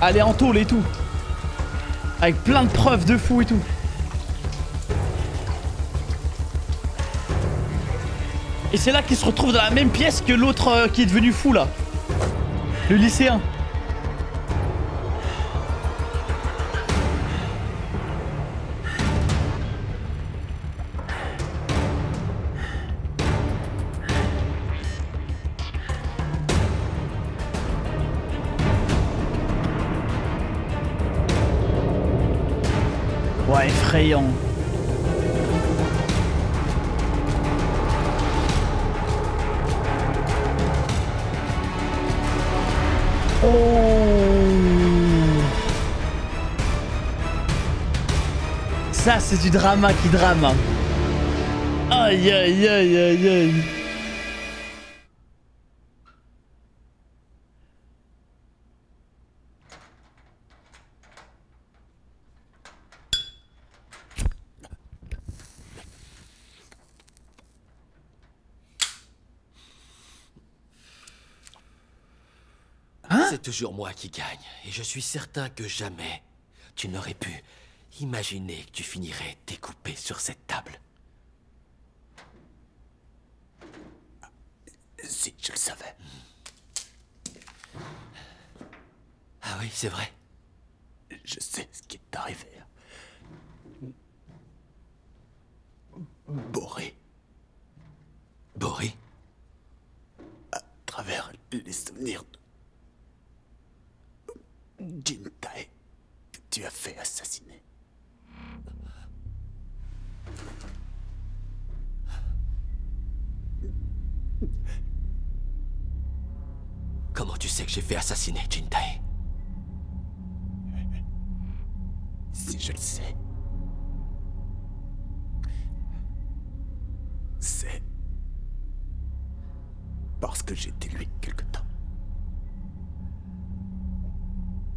Aller en tôle et tout. Avec plein de preuves de fou et tout. Et c'est là qu'il se retrouve dans la même pièce que l'autre qui est devenu fou là. Le lycéen. Ouais, effrayant. Oh. Ça, c'est du drama qui drame. Aïe, aïe, aïe, aïe, aïe. C'est toujours moi qui gagne, et je suis certain que jamais tu n'aurais pu imaginer que tu finirais découpé sur cette table. Si je le savais. Ah oui, c'est vrai. Je sais ce qui est arrivé. Boré. Boré? À travers les souvenirs de Jintae, que tu as fait assassiner. Comment tu sais que j'ai fait assassiner Jintae? Si je le sais, c'est parce que j'étais lui quelque temps.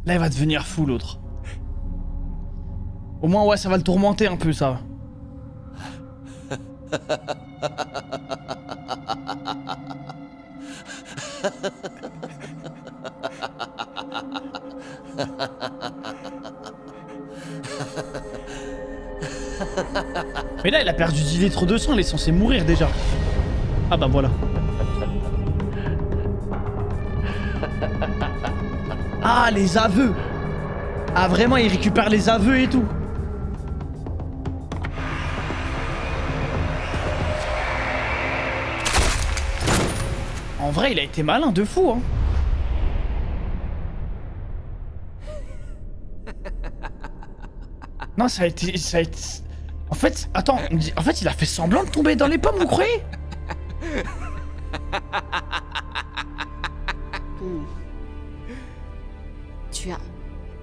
Là, il va devenir fou, l'autre. Au moins, ouais, ça va le tourmenter un peu, ça. Mais là, il a perdu 10 litres de sang, il est censé mourir déjà. Ah bah voilà. Ah, les aveux. Ah, vraiment, il récupère les aveux et tout. En vrai, il a été malin de fou, hein. Non, ça a été... En fait, attends, en fait, il a fait semblant de tomber dans les pommes, vous croyez? Tu as...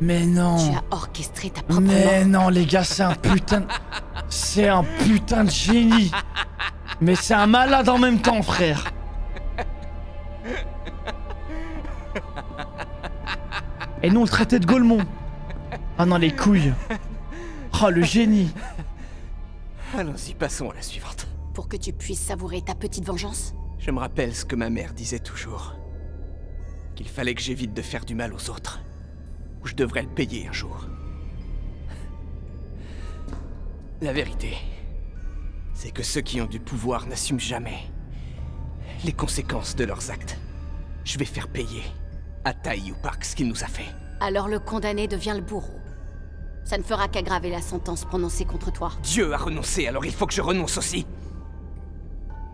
Mais non. Tu as orchestré ta propre Mais mort. non, les gars, c'est un putain de... C'est un putain de génie. Mais c'est un malade en même temps, frère. Et nous, on le traitait de Golemont. Ah non, les couilles. Oh, le génie. Allons-y, passons à la suivante. Pour que tu puisses savourer ta petite vengeance? Je me rappelle ce que ma mère disait toujours. Qu'il fallait que j'évite de faire du mal aux autres. Ou je devrais le payer un jour. La vérité, c'est que ceux qui ont du pouvoir n'assument jamais les conséquences de leurs actes. Je vais faire payer à Tai Yu Park ce qu'il nous a fait. Alors le condamné devient le bourreau. Ça ne fera qu'aggraver la sentence prononcée contre toi. Dieu a renoncé, alors il faut que je renonce aussi.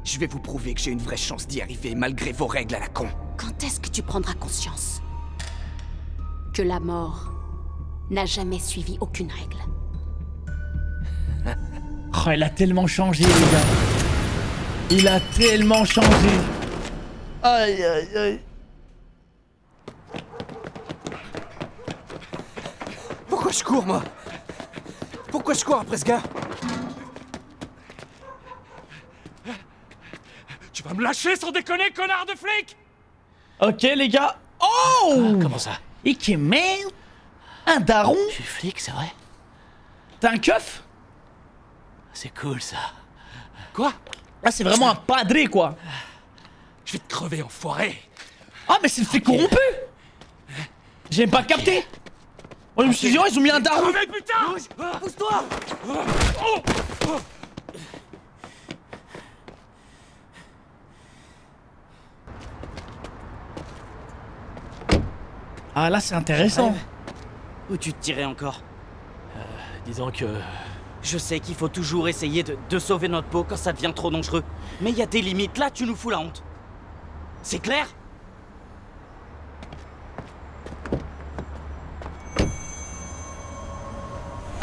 Je vais vous prouver que j'ai une vraie chance d'y arriver, malgré vos règles à la con. Quand est-ce que tu prendras conscience que la mort n'a jamais suivi aucune règle? Oh, il a tellement changé, les gars. Il a tellement changé. Aïe, aïe, aïe. Pourquoi je cours, moi? Pourquoi je cours après ce gars? Tu vas me lâcher sans déconner, connard de flic! Ok, les gars. Oh! Comment ça? Ike man. Un daron. Je suis flic, c'est vrai? T'as un keuf? C'est cool, ça. Quoi? Ah, c'est vraiment un padré, quoi. Je vais te crever, enfoiré! Ah, mais c'est le fait corrompu! J'ai même pas capté! Oh, je me suis dit, oh, ils ont mis un daron! Crever, putain! Pousse-toi! Ah, là, c'est intéressant. Où tu te tirais encore? Disons que... Je sais qu'il faut toujours essayer de sauver notre peau quand ça devient trop dangereux. Mais il y a des limites, là tu nous fous la honte. C'est clair?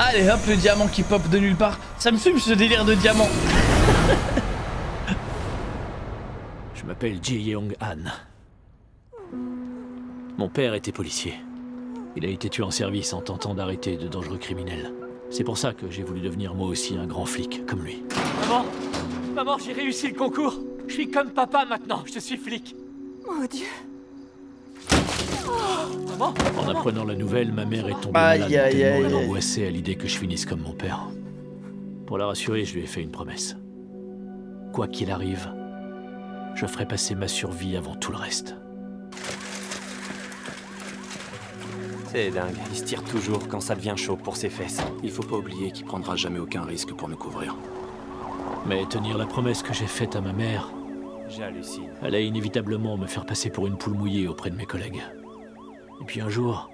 Allez hop, le diamant qui pop de nulle part. Ça me fume ce délire de diamant. Je m'appelle Ji-Young Han. Mon père était policier. Il a été tué en service en tentant d'arrêter de dangereux criminels. C'est pour ça que j'ai voulu devenir moi aussi un grand flic, comme lui. Maman! Maman, j'ai réussi le concours! Je suis comme papa maintenant, je suis flic! Mon Dieu! Maman! En apprenant la nouvelle, ma mère est tombée Aïe, malade, aïe, tellement aïe, elle aïe. angoissée à l'idée que je finisse comme mon père. Pour la rassurer, je lui ai fait une promesse. Quoi qu'il arrive, je ferai passer ma survie avant tout le reste. C'est dingue, il se tire toujours quand ça devient chaud pour ses fesses. Il faut pas oublier qu'il prendra jamais aucun risque pour nous couvrir. Mais tenir la promesse que j'ai faite à ma mère, J'hallucine. allait inévitablement me faire passer pour une poule mouillée auprès de mes collègues. Et puis un jour,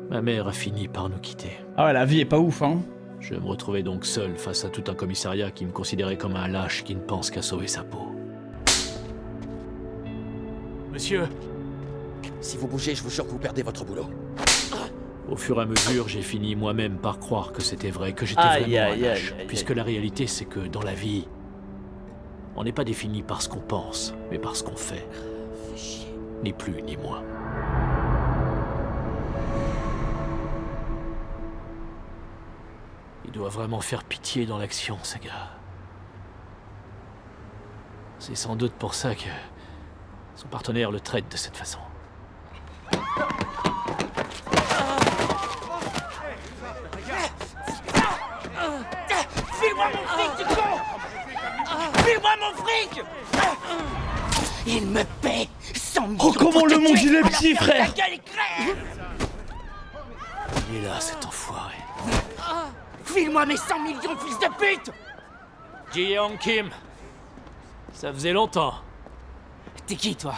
ma mère a fini par nous quitter. Ah ouais, la vie est pas ouf, hein. Je me retrouvais donc seul face à tout un commissariat qui me considérait comme un lâche qui ne pense qu'à sauver sa peau. Monsieur! Si vous bougez, je vous jure que vous perdez votre boulot. Au fur et à mesure, j'ai fini moi-même par croire que c'était vrai, que j'étais Aïe, vraiment un aïe, lâche. aïe, aïe, Puisque la réalité, c'est que dans la vie, on n'est pas défini par ce qu'on pense, mais par ce qu'on fait. Ni plus ni moins. Il doit vraiment faire pitié dans l'action, ces gars. C'est sans doute pour ça que son partenaire le traite de cette façon. File-moi mon fric, tu con! File-moi mon fric! Il me paie 100 millions. Oh, comment pour le te monde tuer. il est Alors petit, ferme frère! ta gueule et crève. Il est là, cet enfoiré. File-moi mes 100 millions, fils de pute! Ji-Young Kim, ça faisait longtemps. T'es qui, toi?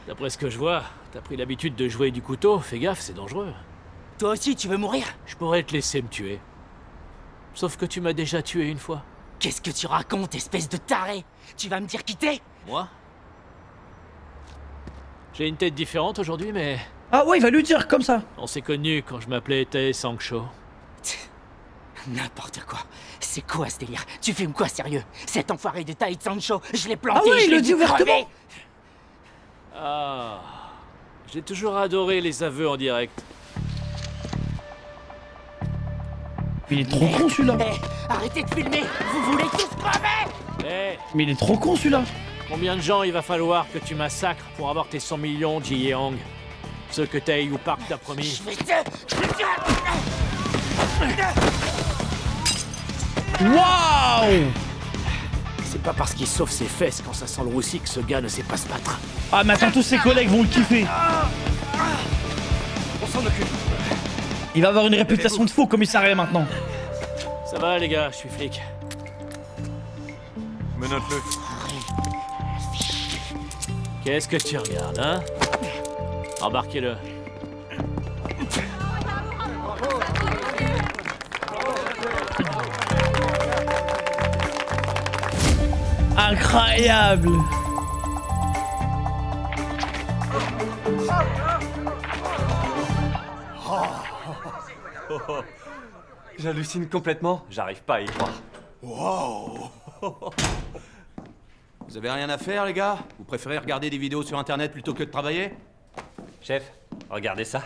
D'après ce que je vois, t'as pris l'habitude de jouer du couteau. Fais gaffe, c'est dangereux. Toi aussi, tu veux mourir? Je pourrais te laisser me tuer. Sauf que tu m'as déjà tué une fois. Qu'est-ce que tu racontes, espèce de taré? Tu vas me dire qui t'es? Moi? J'ai une tête différente aujourd'hui, mais... Ah ouais, il va lui dire comme ça. On s'est connus quand je m'appelais Tae Sang-cho. N'importe quoi. C'est quoi ce délire? Tu filmes quoi, sérieux? Cet enfoiré de Tae Sang-cho, je l'ai planté, Ah ouais, je il l'ai le dit vu crever. ouvertement. Ah... J'ai toujours adoré les aveux en direct. Il est trop con celui-là. Arrêtez de filmer! Vous voulez tous crever! Eh, Mais il est trop con celui-là. combien de gens il va falloir que tu massacres pour avoir tes 100 millions, Ji-Young? Ceux que Tae ou Park t'a promis. Je vais te... Waouh! C'est pas parce qu'il sauve ses fesses quand ça sent le roussi que ce gars ne sait pas se battre. Ah mais attends, tous ses collègues vont le kiffer. On s'en occupe. Il va avoir une réputation de faux commissariat maintenant. Ça va les gars, je suis flic. Menotte-le. Qu'est-ce que tu regardes, hein? Embarquez-le. Incroyable. J'hallucine complètement, j'arrive pas à y croire. Wow. Vous avez rien à faire, les gars? Vous préférez regarder des vidéos sur Internet plutôt que de travailler? Chef, regardez ça.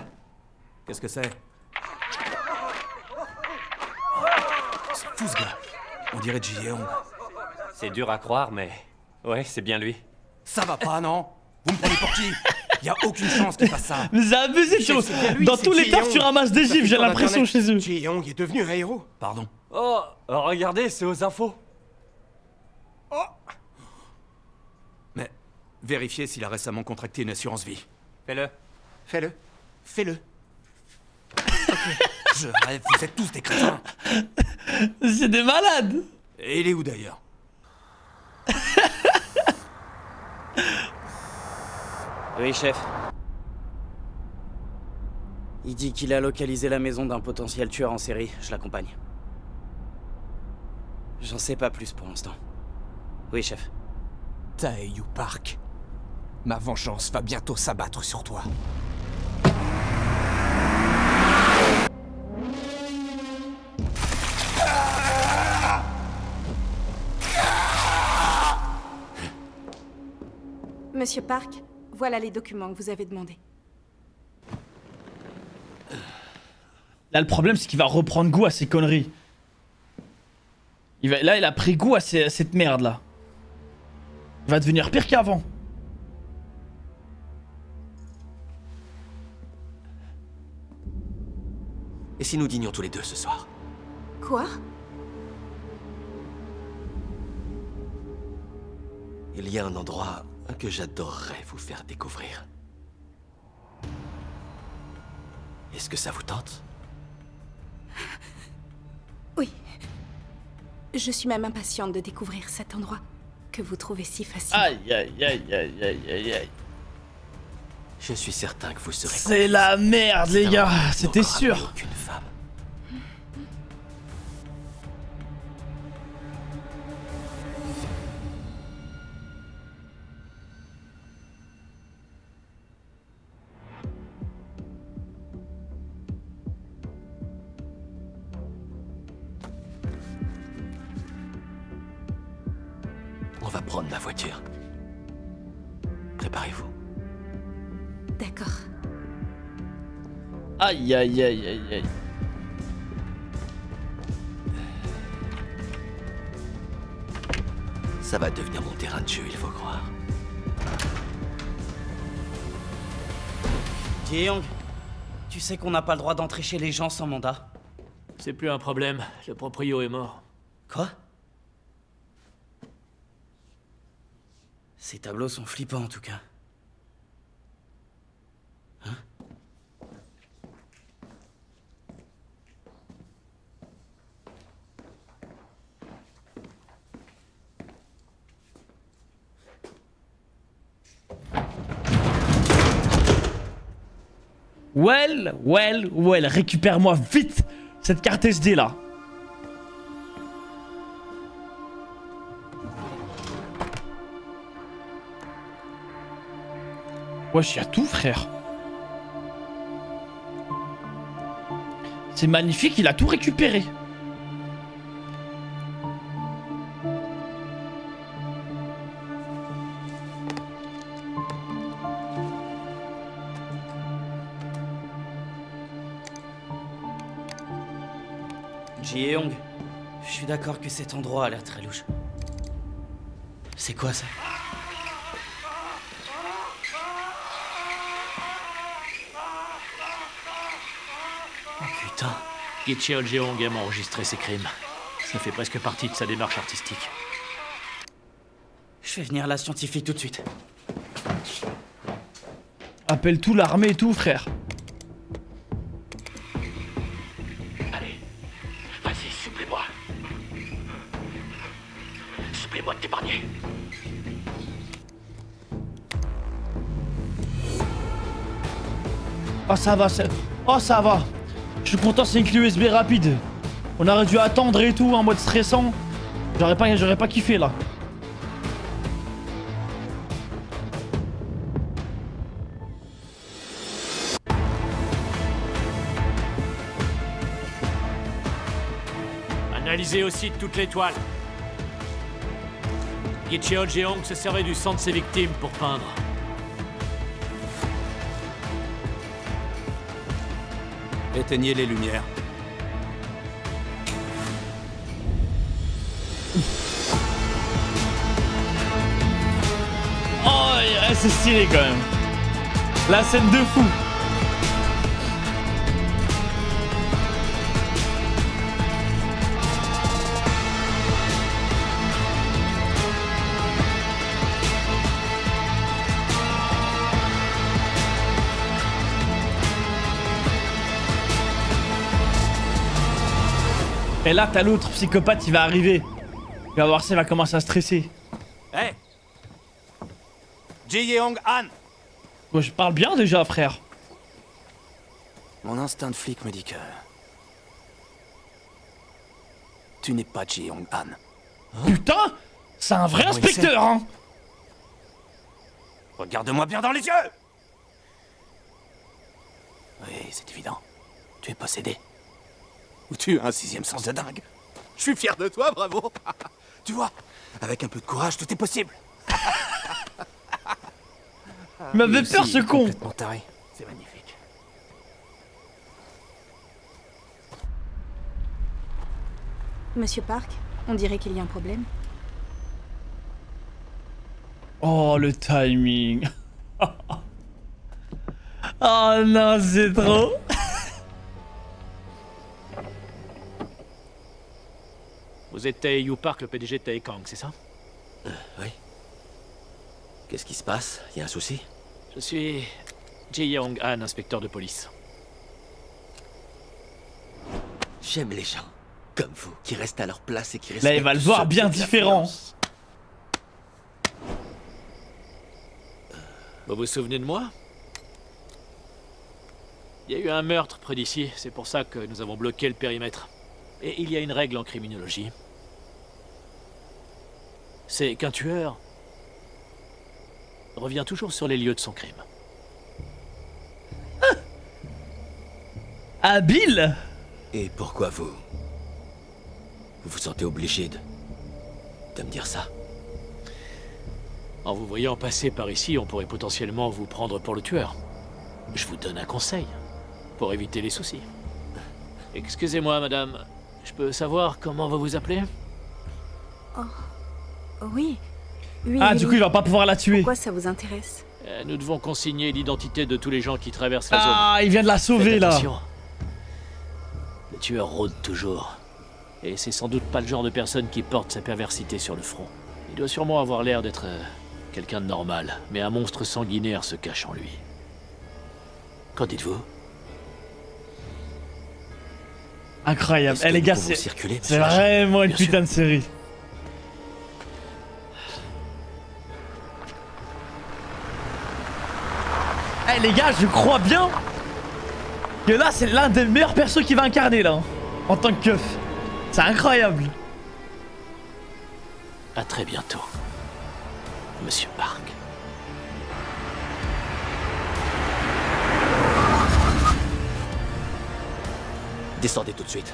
Qu'est-ce que c'est? C'est fou, ce gars. On dirait Ji-Young. C'est dur à croire, mais... Ouais, c'est bien lui. Ça va pas, non? Vous me prenez pour qui? Y a aucune chance qu'il fasse ça. Mais c'est abusé, Chef, c'est bien lui, dans c'est tous les Ji-Young. tafs tu ramasses des Ça gifs, fait j'ai tour l'impression d'Internet. chez eux. Ji-Young est devenu un héros. Pardon. Oh, regardez, c'est aux infos. Mais vérifiez s'il a récemment contracté une assurance vie. Fais-le. Fais-le. Fais-le. Je rêve, vous êtes tous des crétins. C'est des malades. Et il est où d'ailleurs? Oui, chef. Il dit qu'il a localisé la maison d'un potentiel tueur en série. Je l'accompagne. J'en sais pas plus pour l'instant. Oui, chef. Tae Yu Park. Ma vengeance va bientôt s'abattre sur toi. Monsieur Park, voilà les documents que vous avez demandés. Là, le problème, c'est qu'il va reprendre goût à ces conneries. Là, il a pris goût à cette merde, là. Il va devenir pire qu'avant. Et si nous dînions tous les deux ce soir? Quoi? Il y a un endroit que j'adorerais vous faire découvrir. Est-ce que ça vous tente? Oui. Je suis même impatiente de découvrir cet endroit que vous trouvez si facile. Aïe, aïe, aïe, aïe, aïe, aïe, aïe. Je suis certain que vous serez... C'est la merde, les gars. C'était sûr. Aucune femme. On va prendre la voiture. Préparez-vous. D'accord. Aïe, aïe, aïe, aïe, aïe. Ça va devenir mon terrain de jeu, il faut croire. Jae-young, tu sais qu'on n'a pas le droit d'entrer chez les gens sans mandat. C'est plus un problème, le proprio est mort. Quoi? Ces tableaux sont flippants en tout cas. Hein? Well, récupère-moi vite cette carte SD là. Wesh, y'a tout, frère. C'est magnifique, il a tout récupéré. Jae-young, je suis d'accord que cet endroit a l'air très louche. C'est quoi ça? Oh putain. Gi Cheol-jeong aime enregistrer ses crimes. Ça fait presque partie de sa démarche artistique. Je vais venir la scientifique tout de suite. Appelle tout l'armée et tout, frère. Allez, vas-y, supplée-moi. Supplie-moi de t'épargner. Oh, ça va, oh, ça va. Je suis content, c'est une clé USB rapide. On aurait dû attendre et tout, en mode stressant. J'aurais pas kiffé, là. Analysez aussi toute l'étoile. Gi Cheol-jeong se servait du sang de ses victimes pour peindre. Éteignez les lumières. Oh, c'est stylé quand même. La scène de fou. Et là, t'as l'autre psychopathe, il va arriver. Il va voir ça, il va commencer à stresser. Hé, Jae-young-han. Moi, je parle bien déjà, frère. Mon instinct de flic me dit que... tu n'es pas Jae-young-han. Putain, c'est un vrai inspecteur, hein. Regarde-moi bien dans les yeux. Oui, c'est évident. Tu es possédé. Ou tu as un sixième sens de dingue. Je suis fier de toi, bravo. Tu vois, avec un peu de courage, tout est possible. Il m'avait peur ce con. C'est magnifique. Monsieur Park, on dirait qu'il y a un problème. Oh, le timing. Oh non, c'est trop. Vous êtes Tae-Yu Park, le PDG de Taekang, c'est ça? Oui. Qu'est-ce qui se passe? Y a un souci? Je suis Ji-Young-han, inspecteur de police. J'aime les gens comme vous, qui restent à leur place et qui restent. Là, il va le voir bien différent. Vous vous souvenez de moi? Il y a eu un meurtre près d'ici, c'est pour ça que nous avons bloqué le périmètre. Et il y a une règle en criminologie. C'est qu'un tueur revient toujours sur les lieux de son crime. Habile. Et pourquoi vous vous sentez obligé de me dire ça? En vous voyant passer par ici, on pourrait potentiellement vous prendre pour le tueur. Je vous donne un conseil, pour éviter les soucis. Excusez-moi, madame, je peux savoir comment vous vous appelez? Oh, oui. Oui. Ah, du coup, il va pas pouvoir la tuer. Pourquoi ça vous intéresse? Nous devons consigner l'identité de tous les gens qui traversent la zone. Ah, il vient de la sauver, là. Le tueur rôde toujours. Et c'est sans doute pas le genre de personne qui porte sa perversité sur le front. Il doit sûrement avoir l'air d'être quelqu'un de normal, mais un monstre sanguinaire se cache en lui. Qu'en dites-vous? Incroyable. Eh les gars, c'est vraiment une putain de série. Eh les gars, je crois bien que là, c'est l'un des meilleurs persos qu'il va incarner là, en tant que keuf. C'est incroyable. À très bientôt, Monsieur Park. Descendez tout de suite.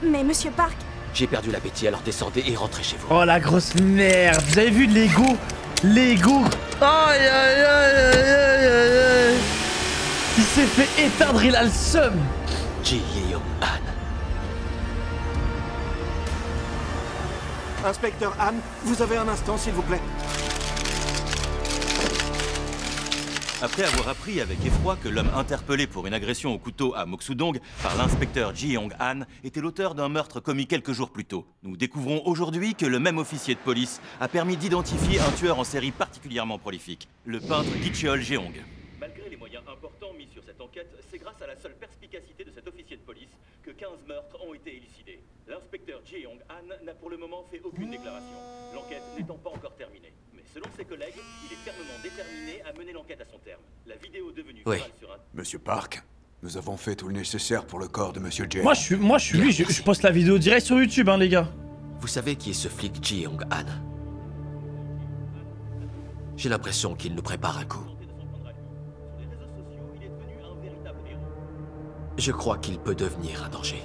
Mais Monsieur Park... J'ai perdu l'appétit, alors descendez et rentrez chez vous. Oh la grosse merde. Vous avez vu l'ego? L'ego. Aïe aïe aïe aïe aïe aïe aïe. Il s'est fait éteindre, il a le seum. Ji-Young-han. Inspecteur Han, vous avez un instant, s'il vous plaît. Après avoir appris avec effroi que l'homme interpellé pour une agression au couteau à Moksudong par l'inspecteur Ji-Young-han était l'auteur d'un meurtre commis quelques jours plus tôt, nous découvrons aujourd'hui que le même officier de police a permis d'identifier un tueur en série particulièrement prolifique, le peintre Gi-Cheol Jeong. Malgré les moyens importants mis sur cette enquête, c'est grâce à la seule perspicacité de cet officier de police que 15 meurtres ont été élucidés. L'inspecteur Ji-Young-han n'a pour le moment fait aucune déclaration, l'enquête n'étant pas encore terminée. Mais selon ses collègues, il est fermement déterminé à mener l'enquête à son terme. La vidéo devenue virale sur un... Monsieur Park, nous avons fait tout le nécessaire pour le corps de Monsieur Jeong. Moi je suis lui, je poste la vidéo direct sur YouTube, hein les gars. Vous savez qui est ce flic Ji-Young-han? J'ai l'impression qu'il nous prépare un coup. Je crois qu'il peut devenir un danger.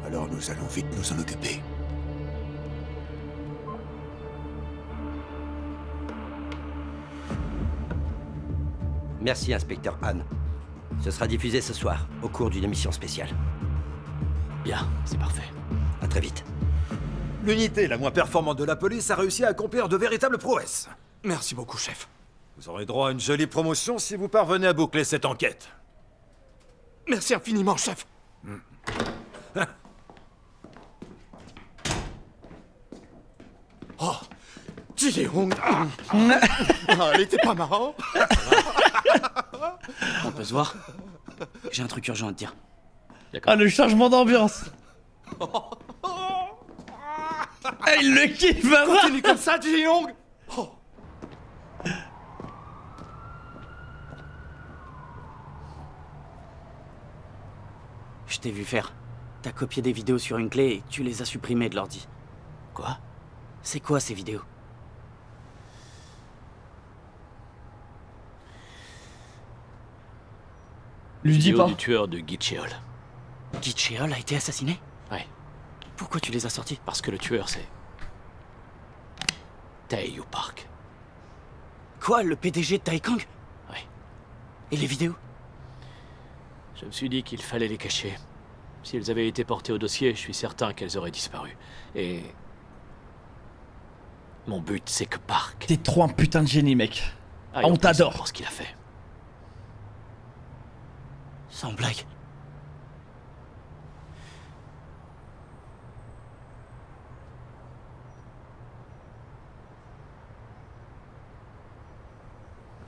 Alors nous allons vite nous en occuper. Merci, inspecteur Han. Ce sera diffusé ce soir, au cours d'une émission spéciale. Bien, c'est parfait. À très vite. L'unité la moins performante de la police a réussi à accomplir de véritables prouesses. Merci beaucoup, chef. Vous aurez droit à une jolie promotion si vous parvenez à boucler cette enquête. Merci infiniment, chef. Oh, Ji-Young. Elle était pas marrant. On peut se voir? J'ai un truc urgent à te dire. Ah, le changement d'ambiance. Ah, il le kiffe, vraiment. Continue comme ça, Ji-Young. Oh. Je t'ai vu faire. T'as copié des vidéos sur une clé et tu les as supprimées de l'ordi. Quoi? C'est quoi ces vidéos? Lui dis pas. Du tueur de Gi-Cheol. Gi-Cheol a été assassiné? Ouais. Pourquoi tu les as sortis? Parce que le tueur c'est... Tae-Yu Park. Quoi, le PDG de Taekang? Et les vidéos? Je me suis dit qu'il fallait les cacher. Si elles avaient été portées au dossier, je suis certain qu'elles auraient disparu. Et... mon but, c'est que Park... T'es trop un putain de génie, mec. On t'adore. Pour ce qu'il a fait. Sans blague.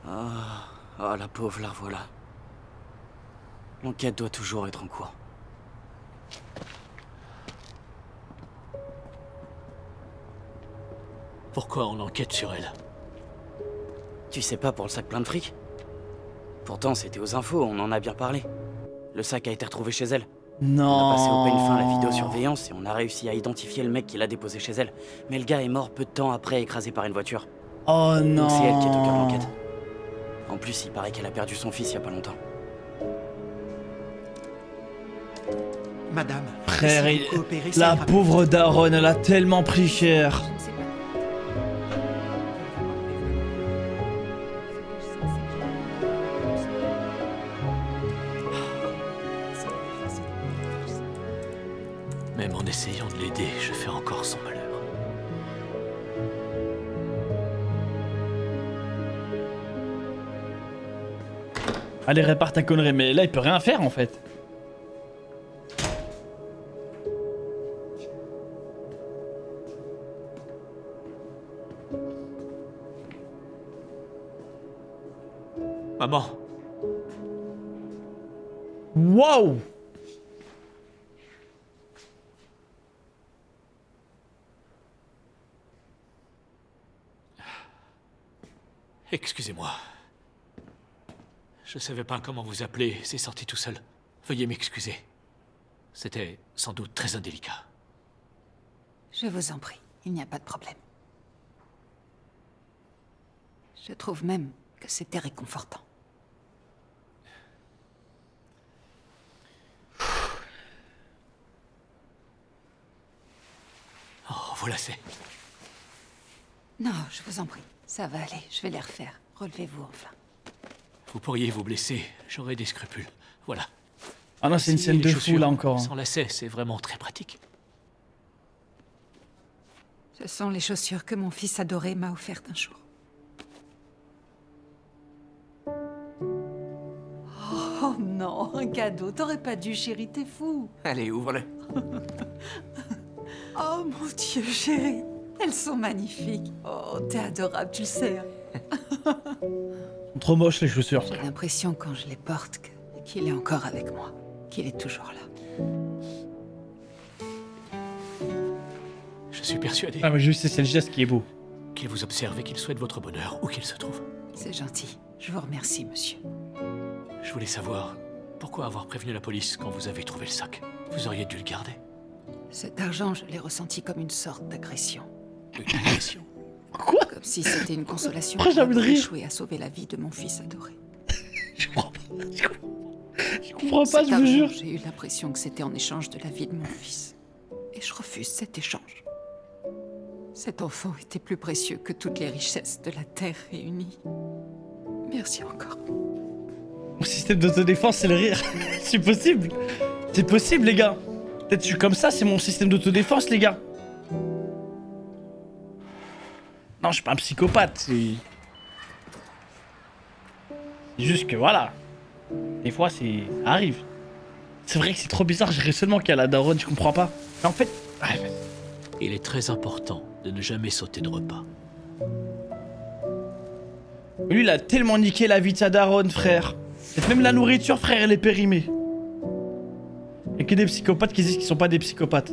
Ah, la pauvre, la revoilà. L'enquête doit toujours être en cours. Pourquoi on enquête sur elle? Tu sais pas pour le sac plein de fric? Pourtant, c'était aux infos, on en a bien parlé. Le sac a été retrouvé chez elle. Non. On a passé au peigne fin la vidéosurveillance et on a réussi à identifier le mec qui l'a déposé chez elle. Mais le gars est mort peu de temps après, écrasé par une voiture. Oh non. Donc c'est elle qui est au cœur de l'enquête. En plus, il paraît qu'elle a perdu son fils il y a pas longtemps. Madame, frère, la pauvre daronne, elle a tellement pris cher. Même en essayant de l'aider, je fais encore son malheur. Allez, répare ta connerie, mais là il peut rien faire en fait. Maman. Waouh. Excusez-moi. Je savais pas comment vous appeler, c'est sorti tout seul. Veuillez m'excuser. C'était sans doute très indélicat. Je vous en prie, il n'y a pas de problème. Je trouve même que c'était réconfortant. Oh, voilà c'est... Non, je vous en prie, ça va aller, je vais les refaire. Relevez-vous enfin. Vous pourriez vous blesser, j'aurais des scrupules. Voilà. Ah non, c'est une scène de fou là encore. Sans lacets, c'est vraiment très pratique. Ce sont les chaussures que mon fils adoré m'a offertes un jour. Oh non, un cadeau, t'aurais pas dû, chérie, t'es fou. Allez, ouvre-le. Oh mon Dieu, chérie, elles sont magnifiques. Oh, t'es adorable, tu le sais. Trop moche les chaussures. J'ai l'impression quand je les porte qu'il est encore avec moi, qu'il est toujours là. Je suis persuadé. Ah mais juste c'est le geste qui est beau. Qu'il vous observe et qu'il souhaite votre bonheur où qu'il se trouve. C'est gentil. Je vous remercie, monsieur. Je voulais savoir pourquoi avoir prévenu la police quand vous avez trouvé le sac. Vous auriez dû le garder. Cet argent, je l'ai ressenti comme une sorte d'agression. Une agression? Quoi? Comme si c'était une consolation Pourquoi j'ai envie de rire? échoué à sauver la vie de mon fils adoré. Je comprends pas. Je comprends pas, je vous jure. J'ai eu l'impression que c'était en échange de la vie de mon fils. Et je refuse cet échange. Cet enfant était plus précieux que toutes les richesses de la Terre réunies. Merci encore. Mon système d'autodéfense, c'est le rire. C'est possible. C'est possible, les gars. Peut-être que je suis comme ça, c'est mon système d'autodéfense, les gars. Non, je suis pas un psychopathe, c'est juste que voilà. Des fois, ça arrive. C'est vrai que c'est trop bizarre, je dirais seulement qu'il y a la daronne, je comprends pas. Mais en fait... Ouais, il est très important de ne jamais sauter de repas. lui, il a tellement niqué la vie de sa daronne, frère. Et même la nourriture, frère, elle est périmée. Il y a que des psychopathes qui disent qu'ils sont pas des psychopathes.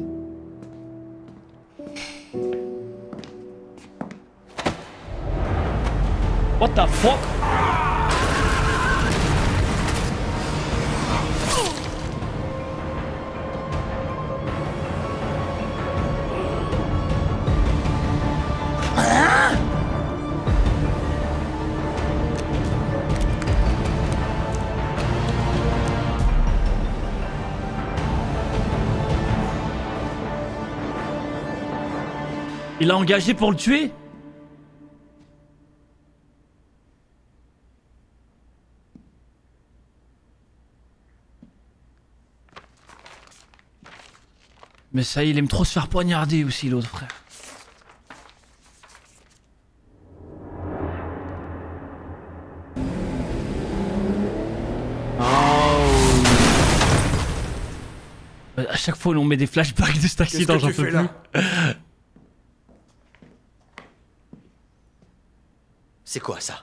What the fuck? Il l'a engagé pour le tuer? Mais ça, il aime trop se faire poignarder aussi, l'autre frère. À chaque fois, on met des flashbacks de cet accident, j'en peux plus. C'est quoi ça?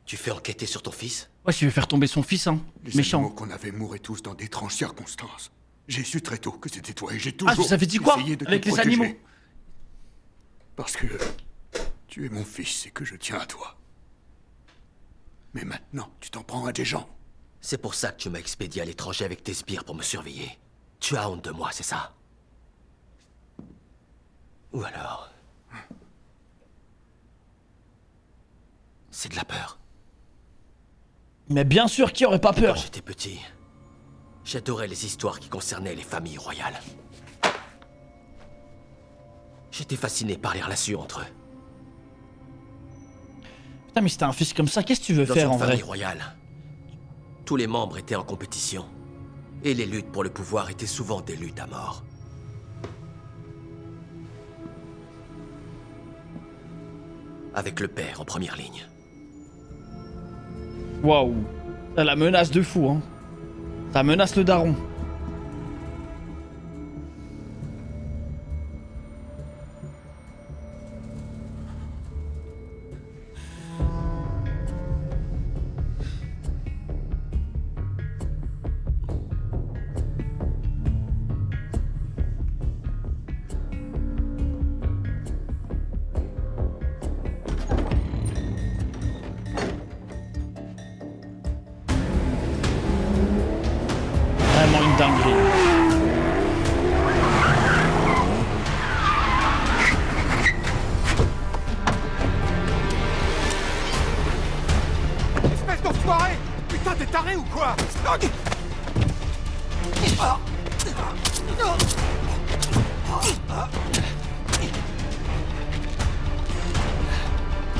Tu fais enquêter sur ton fils? Ouais, je vais faire tomber son fils, hein. Les Méchant. animaux qu'on avait mouraient tous dans d'étranges circonstances. J'ai su très tôt que c'était toi et j'ai toujours vous avez dit quoi essayé de te avec les protéger. animaux? Parce que tu es mon fils et que je tiens à toi. Mais maintenant, tu t'en prends à des gens. C'est pour ça que tu m'as expédié à l'étranger avec tes sbires pour me surveiller. Tu as honte de moi, c'est ça? Ou alors... c'est de la peur. Mais bien sûr, qui aurait pas peur? Quand j'étais petit, j'adorais les histoires qui concernaient les familles royales. J'étais fasciné par les relations entre eux. Putain, mais si t'as un fils comme ça, qu'est-ce que tu veux faire en vrai? Dans une famille royale, tous les membres étaient en compétition. Et les luttes pour le pouvoir étaient souvent des luttes à mort. Avec le père en première ligne. Waouh. Ça la menace de fou, hein. Ça menace le daron. Vraiment une dinguerie. Espèce d'enfoiré! Putain, t'es taré ou quoi?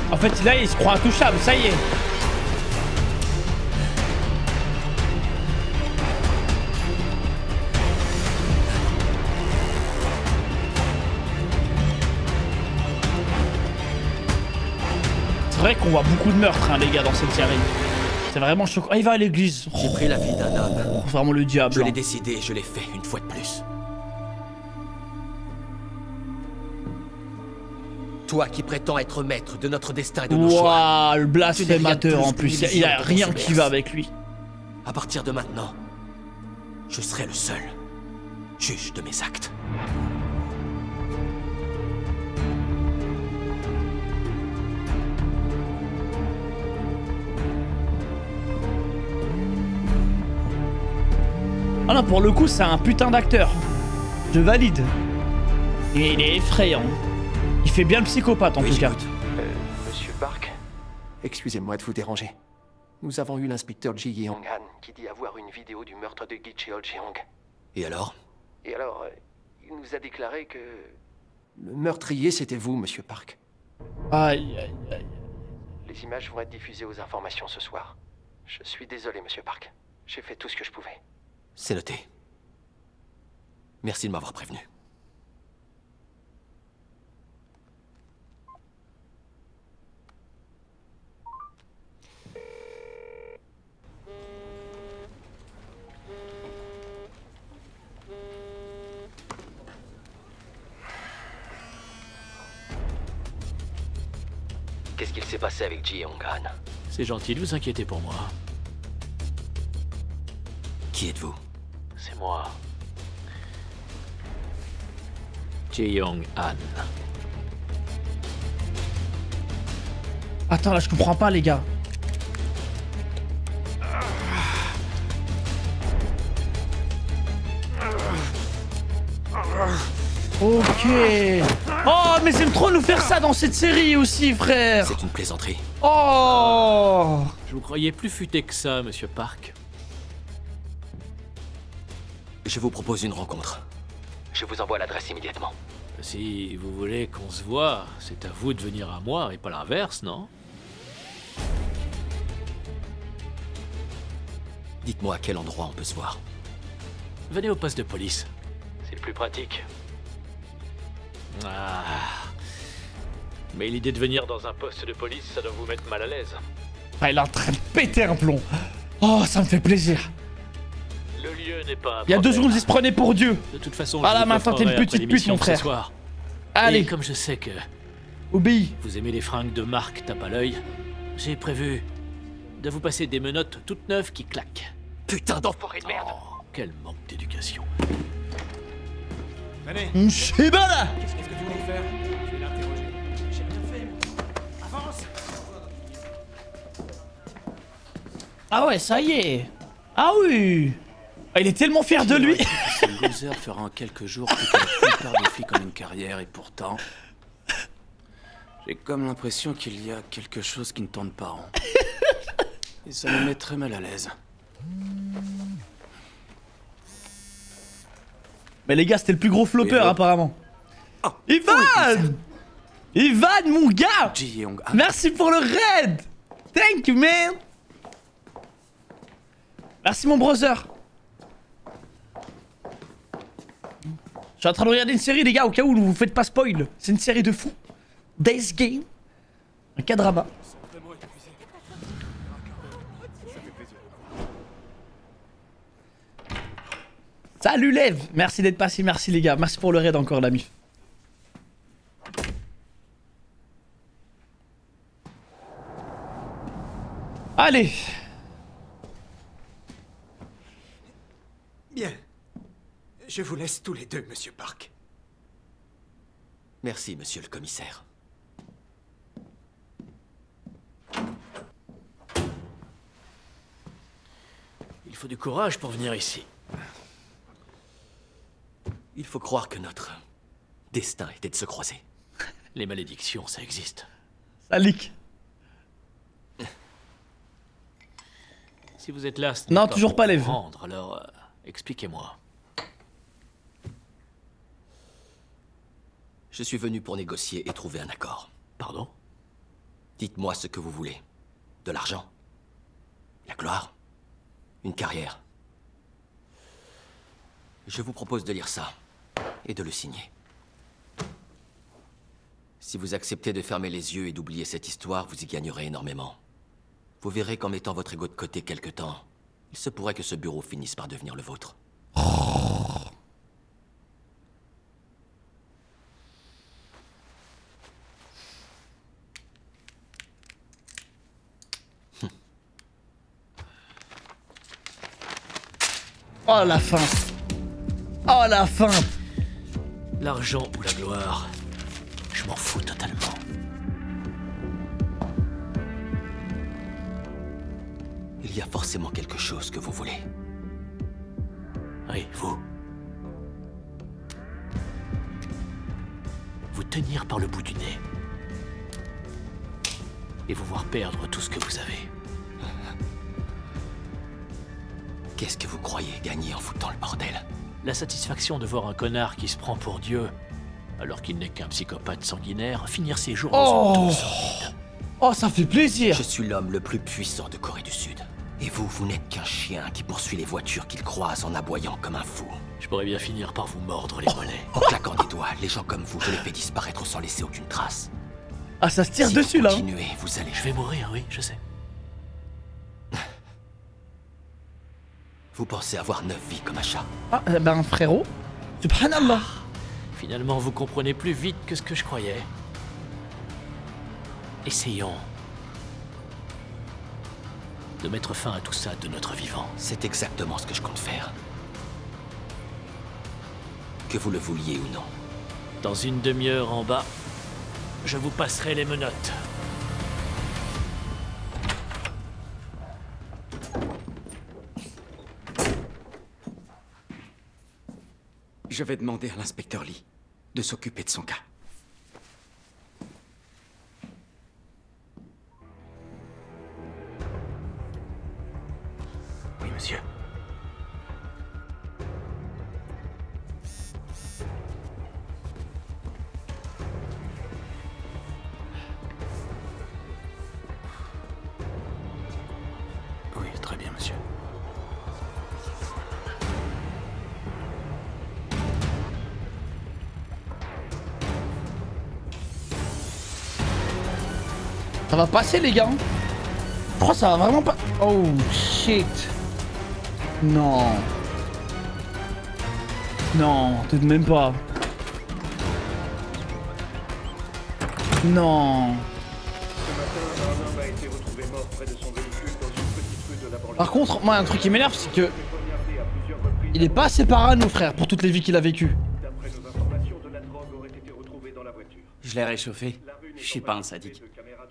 En fait, là, il se croit intouchable, ça y est. C'est vrai qu'on voit beaucoup de meurtres, hein, les gars, dans cette série. C'est vraiment choquant. Ah, il va à l'église. J'ai pris la vie d'un homme. Vraiment le diable. Je l'ai hein. décidé et je l'ai fait une fois de plus. Toi qui prétends être maître de notre destin et de nos choix. Waouh, le blasphémateur en plus. Il a rien qui va avec lui. À partir de maintenant, je serai le seul juge de mes actes. Ah non, pour le coup, c'est un putain d'acteur. Je valide. Et il est effrayant. Il fait bien le psychopathe en tout cas. Monsieur Park, excusez-moi de vous déranger. Nous avons eu l'inspecteur Ji Yeong-han qui dit avoir une vidéo du meurtre de Gi Cheol-jeong. Et alors? Et alors, il nous a déclaré que... le meurtrier, c'était vous, Monsieur Park. Aïe, aïe, aïe. Les images vont être diffusées aux informations ce soir. Je suis désolé, Monsieur Park. J'ai fait tout ce que je pouvais. C'est noté. Merci de m'avoir prévenu. Qu'est-ce qu'il s'est passé avec Ji Yeong-han? C'est gentil de vous inquiéter pour moi. Qui êtes-vous? C'est moi. Ji Yeong-han. Attends, là, je comprends pas, les gars. Ok. Oh, mais j'aime trop nous faire ça dans cette série aussi, frère. C'est une plaisanterie. Oh. Je vous croyais plus futé que ça, monsieur Park. Je vous propose une rencontre. Je vous envoie l'adresse immédiatement. Si vous voulez qu'on se voit, c'est à vous de venir à moi et pas l'inverse, non? Dites-moi à quel endroit on peut se voir. Venez au poste de police. C'est le plus pratique. Ah. Mais l'idée de venir dans un poste de police, ça doit vous mettre mal à l'aise. Ah, il est en train de péter un plomb. Oh, ça me fait plaisir. Le lieu n'est pas un Il y a 2 secondes, il se prenait pour Dieu. De toute façon, ah là, je vous maintenant t'es une coffrerai petite après pute, mon l'émission frère. ce soir. Allez. Et comme je sais que... Obéis. Vous aimez les fringues de marque tape à l'œil, j'ai prévu de vous passer des menottes toutes neuves qui claquent. Putain d'enfoiré de merde. Oh, quel manque d'éducation. Venez. Shibala. Qu'est-ce que tu voulais faire? Je vais l'interroger. J'ai rien fait. Avance. Ah ouais, ça y est. Ah oui. Ah, il est tellement fier de lui. Ce loser fera en quelques jours ce que la plupart des filles ont une carrière et pourtant... J'ai comme l'impression qu'il y a quelque chose qui ne tourne pas rond. Et ça me met très mal à l'aise. Mais les gars, c'était le plus gros flopper apparemment. Oh. Ivan! Ivan, mon gars! Merci pour le raid! Thank you, man! Merci, mon brother! Je suis en train de regarder une série, les gars, au cas où vous faites pas spoil. C'est une série de fou. Days Game. Un K-drama. Salut Lev, merci d'être passé, merci les gars, merci pour le raid encore la mif. Allez. Bien. Je vous laisse tous les deux, monsieur Park. Merci, monsieur le commissaire. Il faut du courage pour venir ici. Il faut croire que notre destin était de se croiser. Les malédictions, ça existe. Ça leak. Si vous êtes là, non, toujours pas Lev. Alors, expliquez-moi. Je suis venu pour négocier et trouver un accord. Pardon? Dites-moi ce que vous voulez. De l'argent? La gloire? Une carrière? Je vous propose de lire ça et de le signer. Si vous acceptez de fermer les yeux et d'oublier cette histoire, vous y gagnerez énormément. Vous verrez qu'en mettant votre ego de côté quelque temps, il se pourrait que ce bureau finisse par devenir le vôtre. Oh la fin. Oh la fin. L'argent ou la gloire, je m'en fous totalement. Il y a forcément quelque chose que vous voulez. Oui, vous. Vous tenir par le bout du nez. Et vous voir perdre tout ce que vous avez. Qu'est-ce que vous croyez gagner en foutant le bordel? La satisfaction de voir un connard qui se prend pour Dieu, alors qu'il n'est qu'un psychopathe sanguinaire, finir ses jours dans une tombe sordide. Oh, ça fait plaisir. Je suis l'homme le plus puissant de Corée du Sud. Et vous, vous n'êtes qu'un chien qui poursuit les voitures qu'il croise en aboyant comme un fou. Je pourrais bien finir par vous mordre les mollets. En claquant des doigts, les gens comme vous, je les fais disparaître sans laisser aucune trace. Ah, ça se tire si dessus vous là. Continuez, vous allez... Je vais mourir, oui, je sais. Vous pensez avoir 9 vies comme un chat? Ah, ben frérot. Subhanallah. Finalement, vous comprenez plus vite que ce que je croyais. Essayons de mettre fin à tout ça de notre vivant. C'est exactement ce que je compte faire. Que vous le vouliez ou non. Dans une demi-heure en bas, je vous passerai les menottes. Je vais demander à l'inspecteur Lee de s'occuper de son cas. Oui, monsieur. Oui, très bien, monsieur. Ça va passer les gars. Je crois que ça va vraiment pas... Oh shit. Non. Non, peut-être même pas. Non. Par contre, moi un truc qui m'énerve c'est que... Il est pas assez parano frère pour toutes les vies qu'il a vécues. Je l'ai réchauffé. Je suis pas un sadique.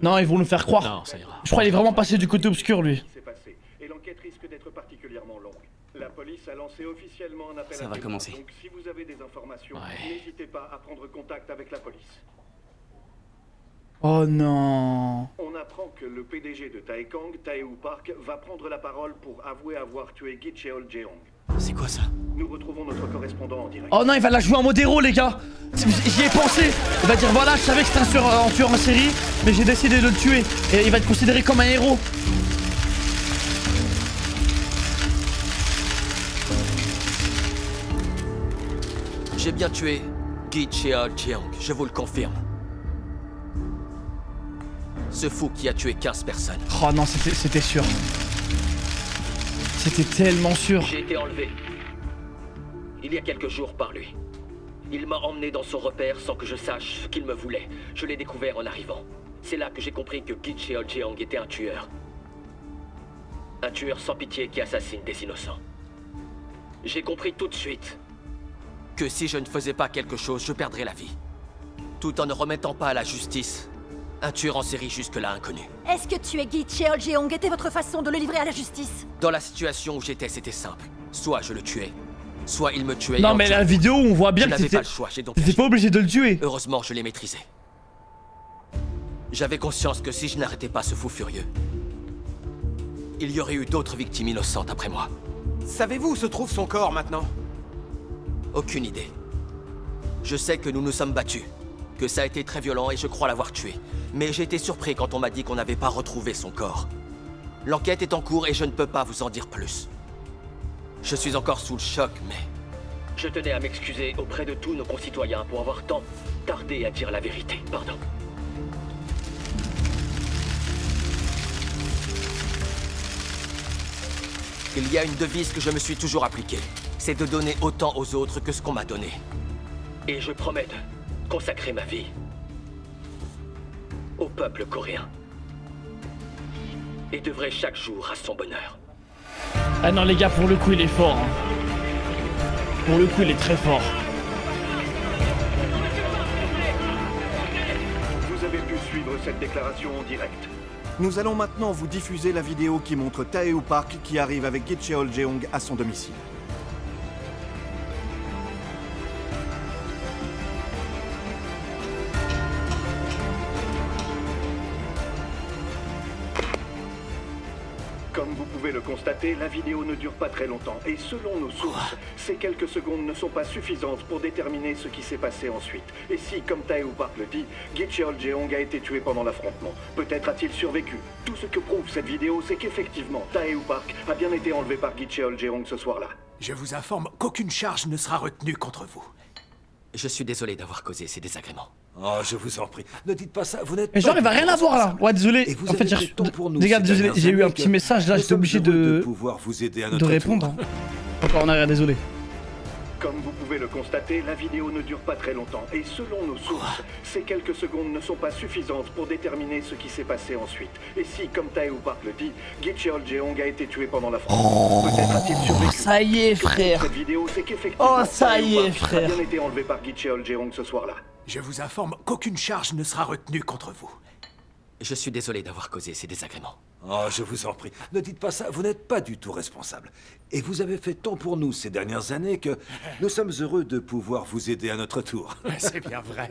Non, ils vont nous faire croire. Non, ça ira. Je crois qu'il est vraiment passé du côté obscur lui. Et l'enquête risque d'être particulièrement longue. La police a lancé officiellement un appel Ça va commencer. Donc si vous avez des informations, n'hésitez pas à prendre contact avec la police. Oh non. On apprend que le PDG de Taekong, Taeho Park, va prendre la parole pour avouer avoir tué Gi-cheol-jeong. C'est quoi ça? Nous retrouvons notre correspondant en direct. Oh non, il va la jouer en mode héros les gars. J'y ai pensé. Il va dire voilà, je savais que c'était un tueur en série, mais j'ai décidé de le tuer. Et il va être considéré comme un héros. J'ai bien tué Gi-cheol-jeong, je vous le confirme. Ce fou qui a tué 15 personnes. Oh non, c'était sûr. C'était tellement sûr. J'ai été enlevé. Il y a quelques jours par lui. Il m'a emmené dans son repère sans que je sache ce qu'il me voulait. Je l'ai découvert en arrivant. C'est là que j'ai compris que Gi-cheol-jeong était un tueur. Un tueur sans pitié qui assassine des innocents. J'ai compris tout de suite que si je ne faisais pas quelque chose, je perdrais la vie. Tout en ne remettant pas à la justice un tueur en série jusque-là inconnu. Est-ce que tuer Gi-cheol-jeong était votre façon de le livrer à la justice? Dans la situation où j'étais, c'était simple. Soit je le tuais, soit il me tuait. Non mais la vidéo, on voit bien que t'étais pas obligé de le tuer. Heureusement, je l'ai maîtrisé. J'avais conscience que si je n'arrêtais pas ce fou furieux, il y aurait eu d'autres victimes innocentes après moi. Savez-vous où se trouve son corps maintenant? Aucune idée. Je sais que nous nous sommes battus, que ça a été très violent et je crois l'avoir tué. Mais j'ai été surpris quand on m'a dit qu'on n'avait pas retrouvé son corps. L'enquête est en cours et je ne peux pas vous en dire plus. Je suis encore sous le choc, mais... Je tenais à m'excuser auprès de tous nos concitoyens pour avoir tant tardé à dire la vérité. Pardon. Il y a une devise que je me suis toujours appliquée. C'est de donner autant aux autres que ce qu'on m'a donné. Et je promets de consacrer ma vie au peuple coréen. Et d'œuvrer chaque jour à son bonheur. Ah non les gars, pour le coup il est fort. Hein. Pour le coup il est très fort. Vous avez pu suivre cette déclaration en direct. Nous allons maintenant vous diffuser la vidéo qui montre Taeho Park qui arrive avec Gi-cheol-jeong à son domicile. Comme vous pouvez le constater, la vidéo ne dure pas très longtemps. Et selon nos sources, ces quelques secondes ne sont pas suffisantes pour déterminer ce qui s'est passé ensuite. Et si, comme Taeho Park le dit, Gi-cheol-jeong a été tué pendant l'affrontement, peut-être a-t-il survécu. Tout ce que prouve cette vidéo, c'est qu'effectivement, Taeho Park a bien été enlevé par Gi-cheol-jeong ce soir-là. Je vous informe qu'aucune charge ne sera retenue contre vous. Je suis désolé d'avoir causé ces désagréments. Oh, je vous en prie, ne dites pas ça, vous n'êtes Mais genre il va rien avoir là. Ouais désolé. En fait j'ai eu un petit message là, j'étais obligé de pouvoir vous aider à de répondre. Encore en arrière, désolé. Comme vous pouvez le constater, la vidéo ne dure pas très longtemps. Et selon nos sources, ces quelques secondes ne sont pas suffisantes pour déterminer ce qui s'est passé ensuite. Et si, comme Taeho Park le dit, Gi-cheol-jeong a été tué pendant l'affrontement, peut-être a-t-il survécu. Ça y est frère. Cette vidéo, c'est qu'effectivement, ça y est frère. a bien été enlevé par Gi-cheol-jeong ce soir-là. Je vous informe qu'aucune charge ne sera retenue contre vous. Je suis désolé d'avoir causé ces désagréments. Oh, je vous en prie, ne dites pas ça, vous n'êtes pas du tout responsable. Et vous avez fait tant pour nous ces dernières années que nous sommes heureux de pouvoir vous aider à notre tour. C'est bien vrai.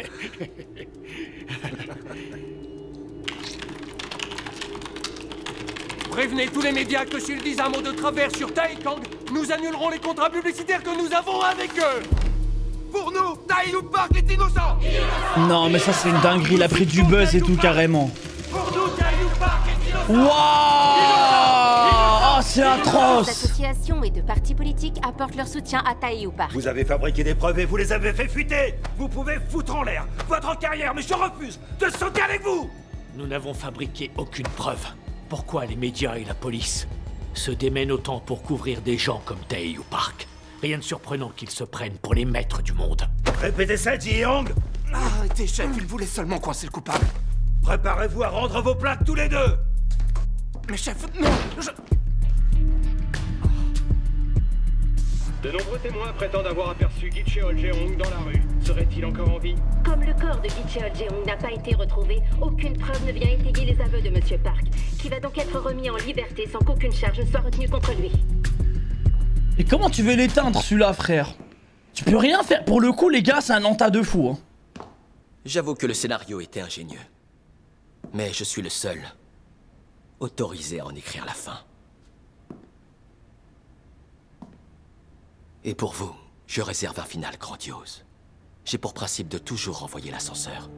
Prévenez tous les médias que s'ils disent un mot de travers sur Taekong, nous annulerons les contrats publicitaires que nous avons avec eux. Pour nous, Taeho Park est innocent. Non mais ça c'est une dinguerie, il a pris du buzz et tout carrément. Pour nous, Taeho Park est innocent. Waouh, oh, c'est atroce. D'associations et de partis politiques apportent leur soutien à Taeho Park. Vous avez fabriqué des preuves et vous les avez fait fuiter. Vous pouvez foutre en l'air votre carrière, mais je refuse de sauter avec vous. Nous n'avons fabriqué aucune preuve. Pourquoi les médias et la police se démènent autant pour couvrir des gens comme Tae ou Park? Rien de surprenant qu'ils se prennent pour les maîtres du monde. Répétez ça, Ji-Young. Arrêtez, chef, il voulait seulement coincer le coupable. Préparez-vous à rendre vos plaques tous les deux. Mais chef, non, De nombreux témoins prétendent avoir aperçu Gi-Cheol-Jeong dans la rue. Serait-il encore en vie? Comme le corps de Gi-Cheol-Jeong n'a pas été retrouvé, aucune preuve ne vient étayer les aveux de Monsieur Park, qui va donc être remis en liberté sans qu'aucune charge ne soit retenue contre lui. Et comment tu veux l'éteindre celui-là, frère? Tu peux rien faire. Pour le coup, les gars, c'est un enta de fou. Hein. J'avoue que le scénario était ingénieux. Mais je suis le seul autorisé à en écrire la fin. Et pour vous, je réserve un final grandiose. J'ai pour principe de toujours renvoyer l'ascenseur.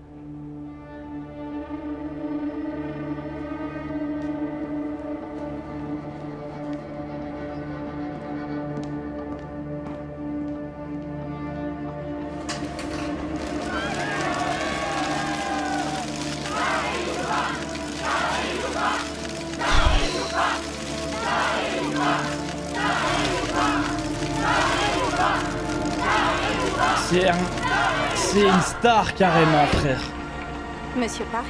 C'est une star carrément, frère. Monsieur Park,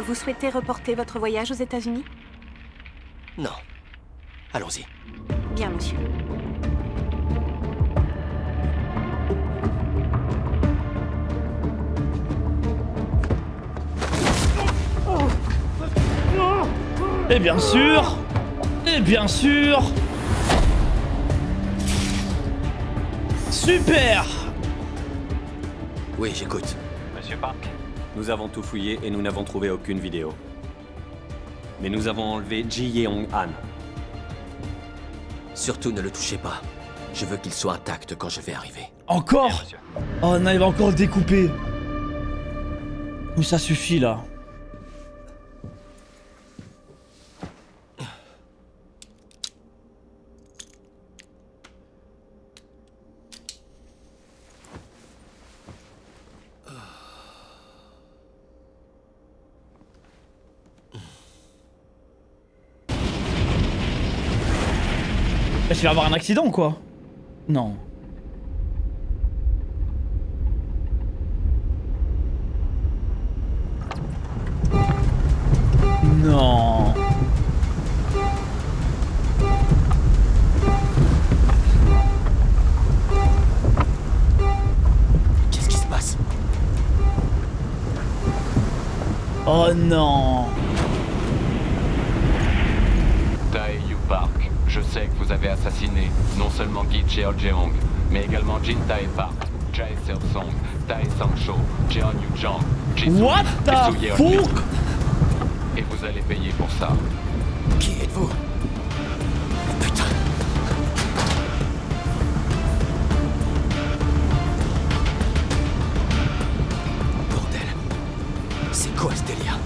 vous souhaitez reporter votre voyage aux États-Unis? Non. Allons-y. Bien, monsieur. Et bien sûr. Et bien sûr. Super. Oui, j'écoute. Monsieur Park, nous avons tout fouillé et nous n'avons trouvé aucune vidéo. Mais nous avons enlevé Ji-Yeong-han. Surtout ne le touchez pas. Je veux qu'il soit intact quand je vais arriver. Encore? Oh non, il va encore le découper. Mais ça suffit là. Est-ce qu'il va avoir un accident ou quoi? Non. Non. Qu'est-ce qui se passe? Oh non. Tae-Yu Park, je sais que vous avez assassiné non seulement Gi-Cheol-Jeong, mais également Jin Tae-Park, Jae Seok-song, Tae Sang-cho, Jeon Yu-jang, Ji-Soo What et the Soo Yeon-mi. fuck? Et vous allez payer pour ça. Qui êtes-vous? Putain. Bordel. C'est quoi ce délire?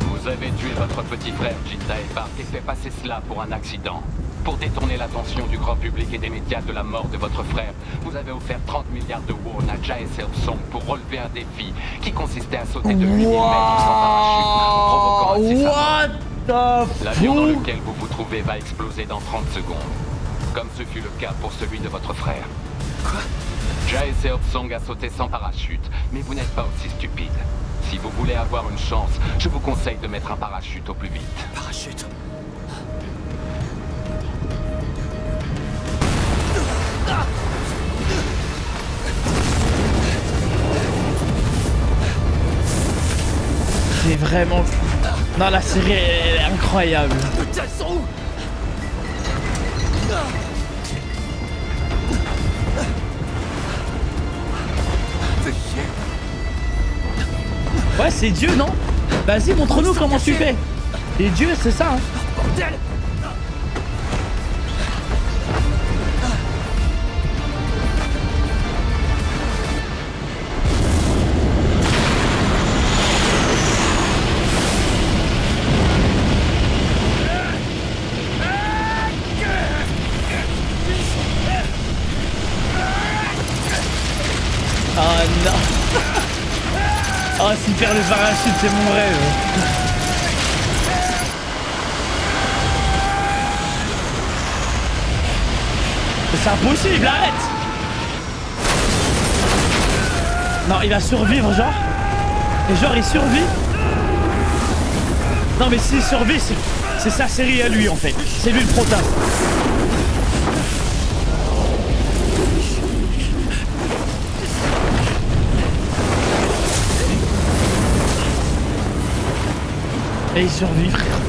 Vous avez tué votre petit frère Jin Tae-Park et fait passer cela pour un accident. Pour détourner l'attention du grand public et des médias de la mort de votre frère, vous avez offert 30 milliards de won à Jae Seok-song pour relever un défi qui consistait à sauter de 8000 mètres sans parachute, provoquant ainsi sa mort. L'avion dans lequel vous vous trouvez va exploser dans 30 secondes, comme ce fut le cas pour celui de votre frère. Quoi? Jae Seok-song a sauté sans parachute, mais vous n'êtes pas aussi stupide. Si vous voulez avoir une chance, je vous conseille de mettre un parachute au plus vite. Parachute? C'est vraiment... Non, la série elle est incroyable. Putain, ils sont où? Ouais, c'est Dieu, non? Vas-y, montre-nous comment tu fais. Et Dieu, c'est ça, hein. Bordel! Oh non. Oh s'il perd le parachute, c'est mon rêve. C'est impossible, arrête. Non, il va survivre, genre. Et genre, il survit. Non, mais s'il survit, c'est sa série à lui, en fait. C'est lui le prota. Et il survit, frère.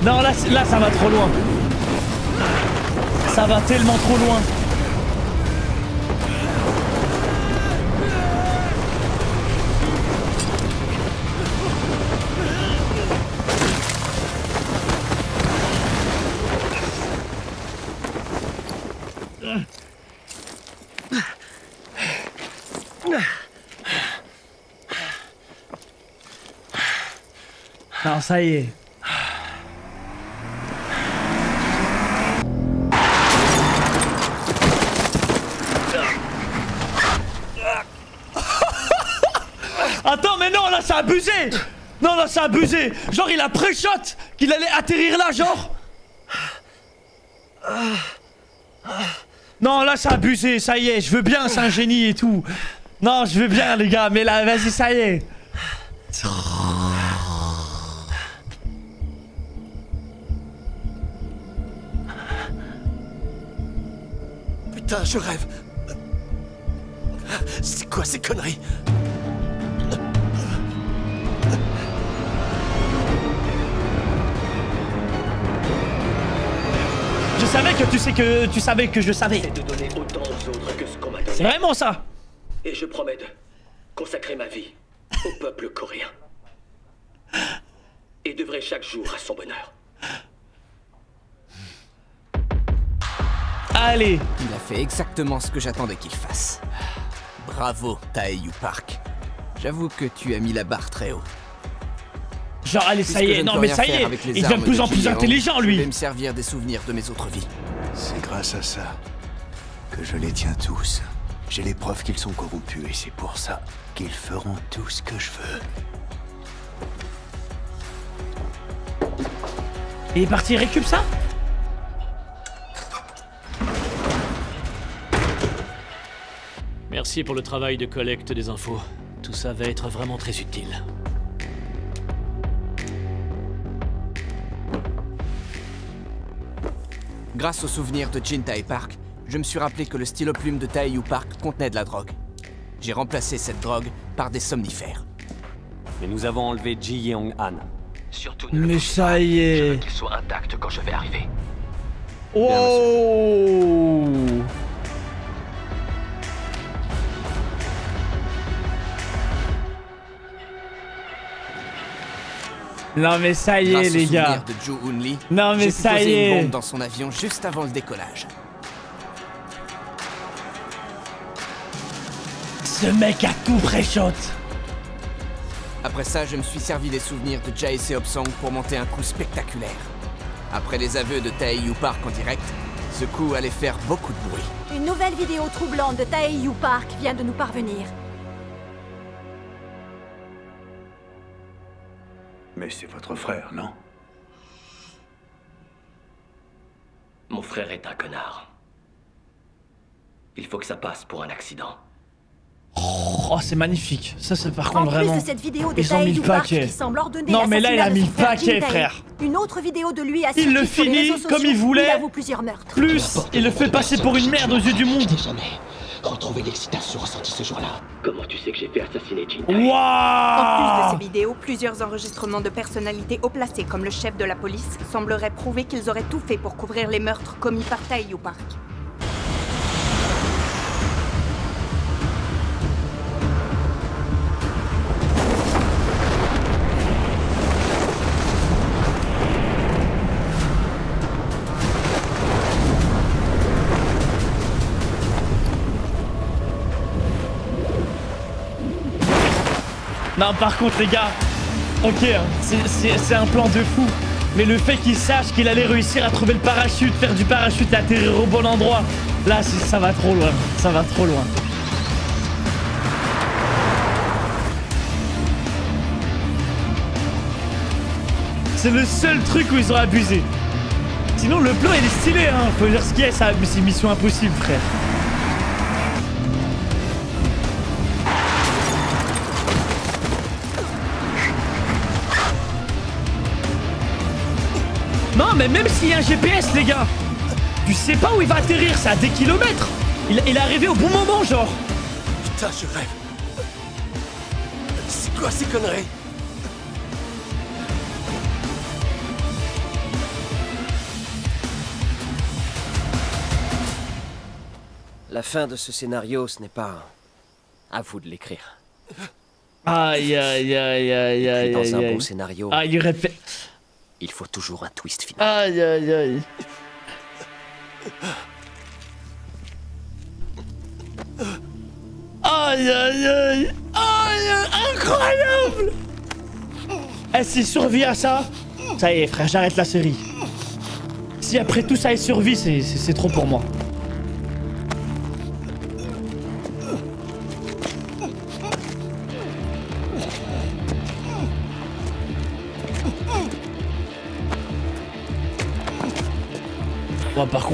Non, là, ça va trop loin. Ça va tellement trop loin. Non, ça y est. Attends, mais non, là, c'est abusé. Non, là, c'est abusé. Genre, il a pré-shot qu'il allait atterrir là, genre. Non, là, c'est abusé, ça y est. Je veux bien, c'est un génie et tout. Non, je veux bien, les gars, mais là, vas-y, ça y est. Putain, je rêve. C'est quoi ces conneries? Je savais que tu savais que je savais. C'est de donner autant aux autres que ce qu'on m'a donné. C'est vraiment ça. Et je promets de consacrer ma vie au peuple coréen. Et d'œuvrer chaque jour à son bonheur. Allez. Il a fait exactement ce que j'attendais qu'il fasse. Bravo, Taeyu Park. J'avoue que tu as mis la barre très haut. Genre, allez, ça y est. Non, mais ça y est. Il devient de plus en plus intelligent, lui. Je vais me servir des souvenirs de mes autres vies. C'est grâce à ça que je les tiens tous. J'ai les preuves qu'ils sont corrompus et c'est pour ça qu'ils feront tout ce que je veux. Il est parti, récup ça? Merci pour le travail de collecte des infos. Tout ça va être vraiment très utile. Grâce aux souvenirs de Jin Tae Park, je me suis rappelé que le stylo plume de Taeyu Park contenait de la drogue. J'ai remplacé cette drogue par des somnifères. Mais nous avons enlevé Ji Yeong-han. Surtout mais ça y est. Je veux qu'il soit intact quand je vais arriver. Oh. Non mais ça y est les gars. De Jo Hoon Lee, non mais ça y est. Une bombe dans son avion juste avant le décollage. Ce mec a tout pré-shot. Après ça, je me suis servi des souvenirs de Jae Seop-song pour monter un coup spectaculaire. Après les aveux de Taeyu Park en direct, ce coup allait faire beaucoup de bruit. Une nouvelle vidéo troublante de Taeyu Park vient de nous parvenir. Mais c'est votre frère, non? Mon frère est un connard. Il faut que ça passe pour un accident. Oh, c'est magnifique. Ça, c'est par contre en plus vraiment. De cette vidéo de ils ont mis le paquet. Qui semble ordonner non, mais là, il a mis le frère paquet, Jin Tae. frère. Une autre vidéo de lui il le finit comme il voulait. Il avoue plusieurs meurtres. Plus, il le fait passer pour une merde aux yeux du monde. Retrouver l'excitation ressentie ce jour-là. Comment tu sais que j'ai fait assassiner Jin Tae? En plus de ces vidéos, plusieurs enregistrements de personnalités haut placées comme le chef de la police sembleraient prouver qu'ils auraient tout fait pour couvrir les meurtres commis par Taeyu Park. Non, par contre, les gars, ok, c'est un plan de fou. Mais le fait qu'il sache qu'il allait réussir à trouver le parachute, faire du parachute et atterrir au bon endroit, là, ça va trop loin. Ça va trop loin. C'est le seul truc où ils ont abusé. Sinon, le plan, il est stylé, hein. Faut dire ce qu'il y a, ça, mais c'est mission impossible, frère. Non, mais même s'il y a un GPS, les gars, tu sais pas où il va atterrir, c'est à des kilomètres. Il est arrivé au bon moment, genre. Putain, je rêve. C'est quoi ces conneries? La fin de ce scénario, ce n'est pas à vous de l'écrire. Aïe, aïe, aïe, aïe, aïe, Dans un aïe. bon scénario, Ah, il répète. il faut toujours un twist final. Aïe, aïe, aïe. Aïe, aïe, aïe. Aïe, incroyable. Eh, s'il survit à ça, ça y est, frère, j'arrête la série. Si après tout ça, il survit, c'est trop pour moi.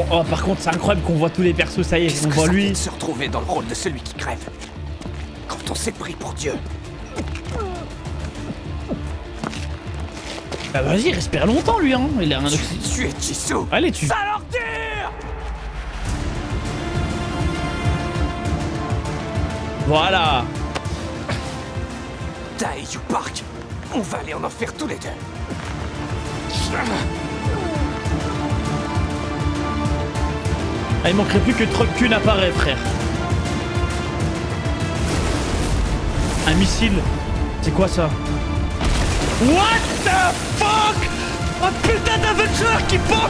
Oh, par contre, c'est incroyable qu'on voit tous les persos, ça y est, on voit lui. Se retrouver dans le rôle de celui qui crève. Quand on s'est pris pour Dieu. Bah vas-y, respire longtemps lui, hein. Il a un oxygène. Tu es Jisoo. Allez, tu. Sale ordure. Voilà. Taeyu Park. On va aller en enfer tous les deux. Ah, il manquerait plus que Truck-kun apparaît, frère. Un missile. C'est quoi ça? What the fuck? Un putain d'Avenger qui pop!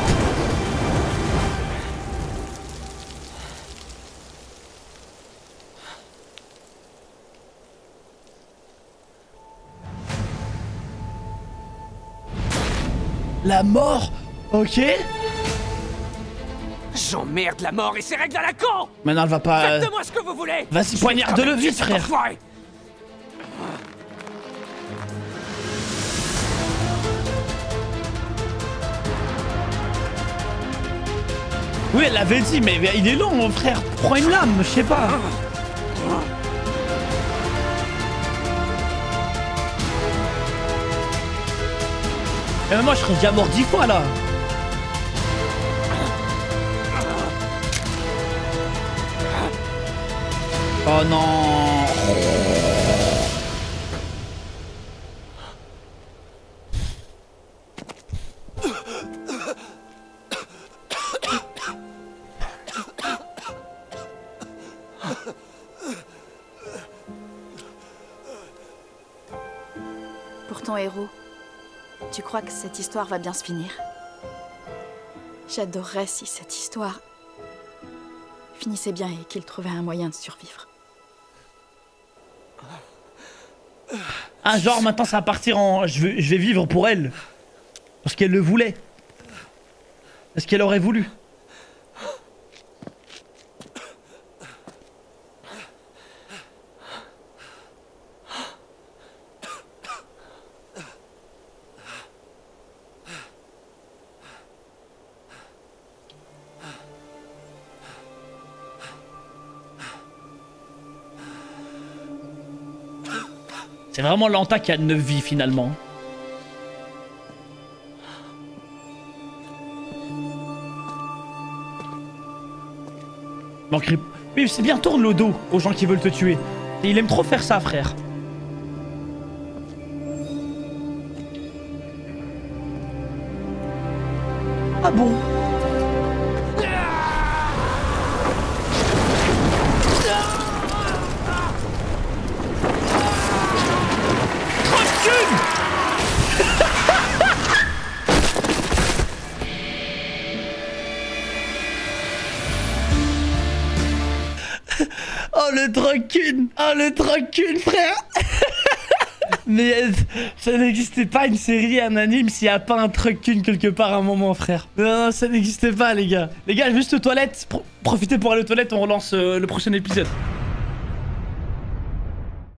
La mort? Ok. J'emmerde la mort et ses règles à la con. Maintenant elle va pas... Faites de moi ce que vous voulez. Vas-y, poignarde-le vite, frère. Oui, elle l'avait dit, mais il est long, mon frère. Prends une lame, je sais pas. Mais moi, je serais déjà mort 10 fois, là. Oh non. Pour ton héros, tu crois que cette histoire va bien se finir? J'adorerais si cette histoire finissait bien et qu'il trouvait un moyen de survivre. Ah, genre maintenant ça va partir en... Je vais vivre pour elle. Parce qu'elle le voulait. Parce qu'elle aurait voulu. C'est vraiment Lanta qui a 9 vies finalement. Manquerait... Oui, c'est bien, tourne le dos aux gens qui veulent te tuer. Et il aime trop faire ça, frère. Ah bon? Oh le Truck-kun! Oh le Truck-kun, frère! Mais ça n'existait pas une série, un anime s'il n'y a pas un Truck-kun quelque part à un moment, frère. Non, ça n'existait pas, les gars. Les gars, juste aux toilettes. Profitez pour aller aux toilettes, on relance le prochain épisode.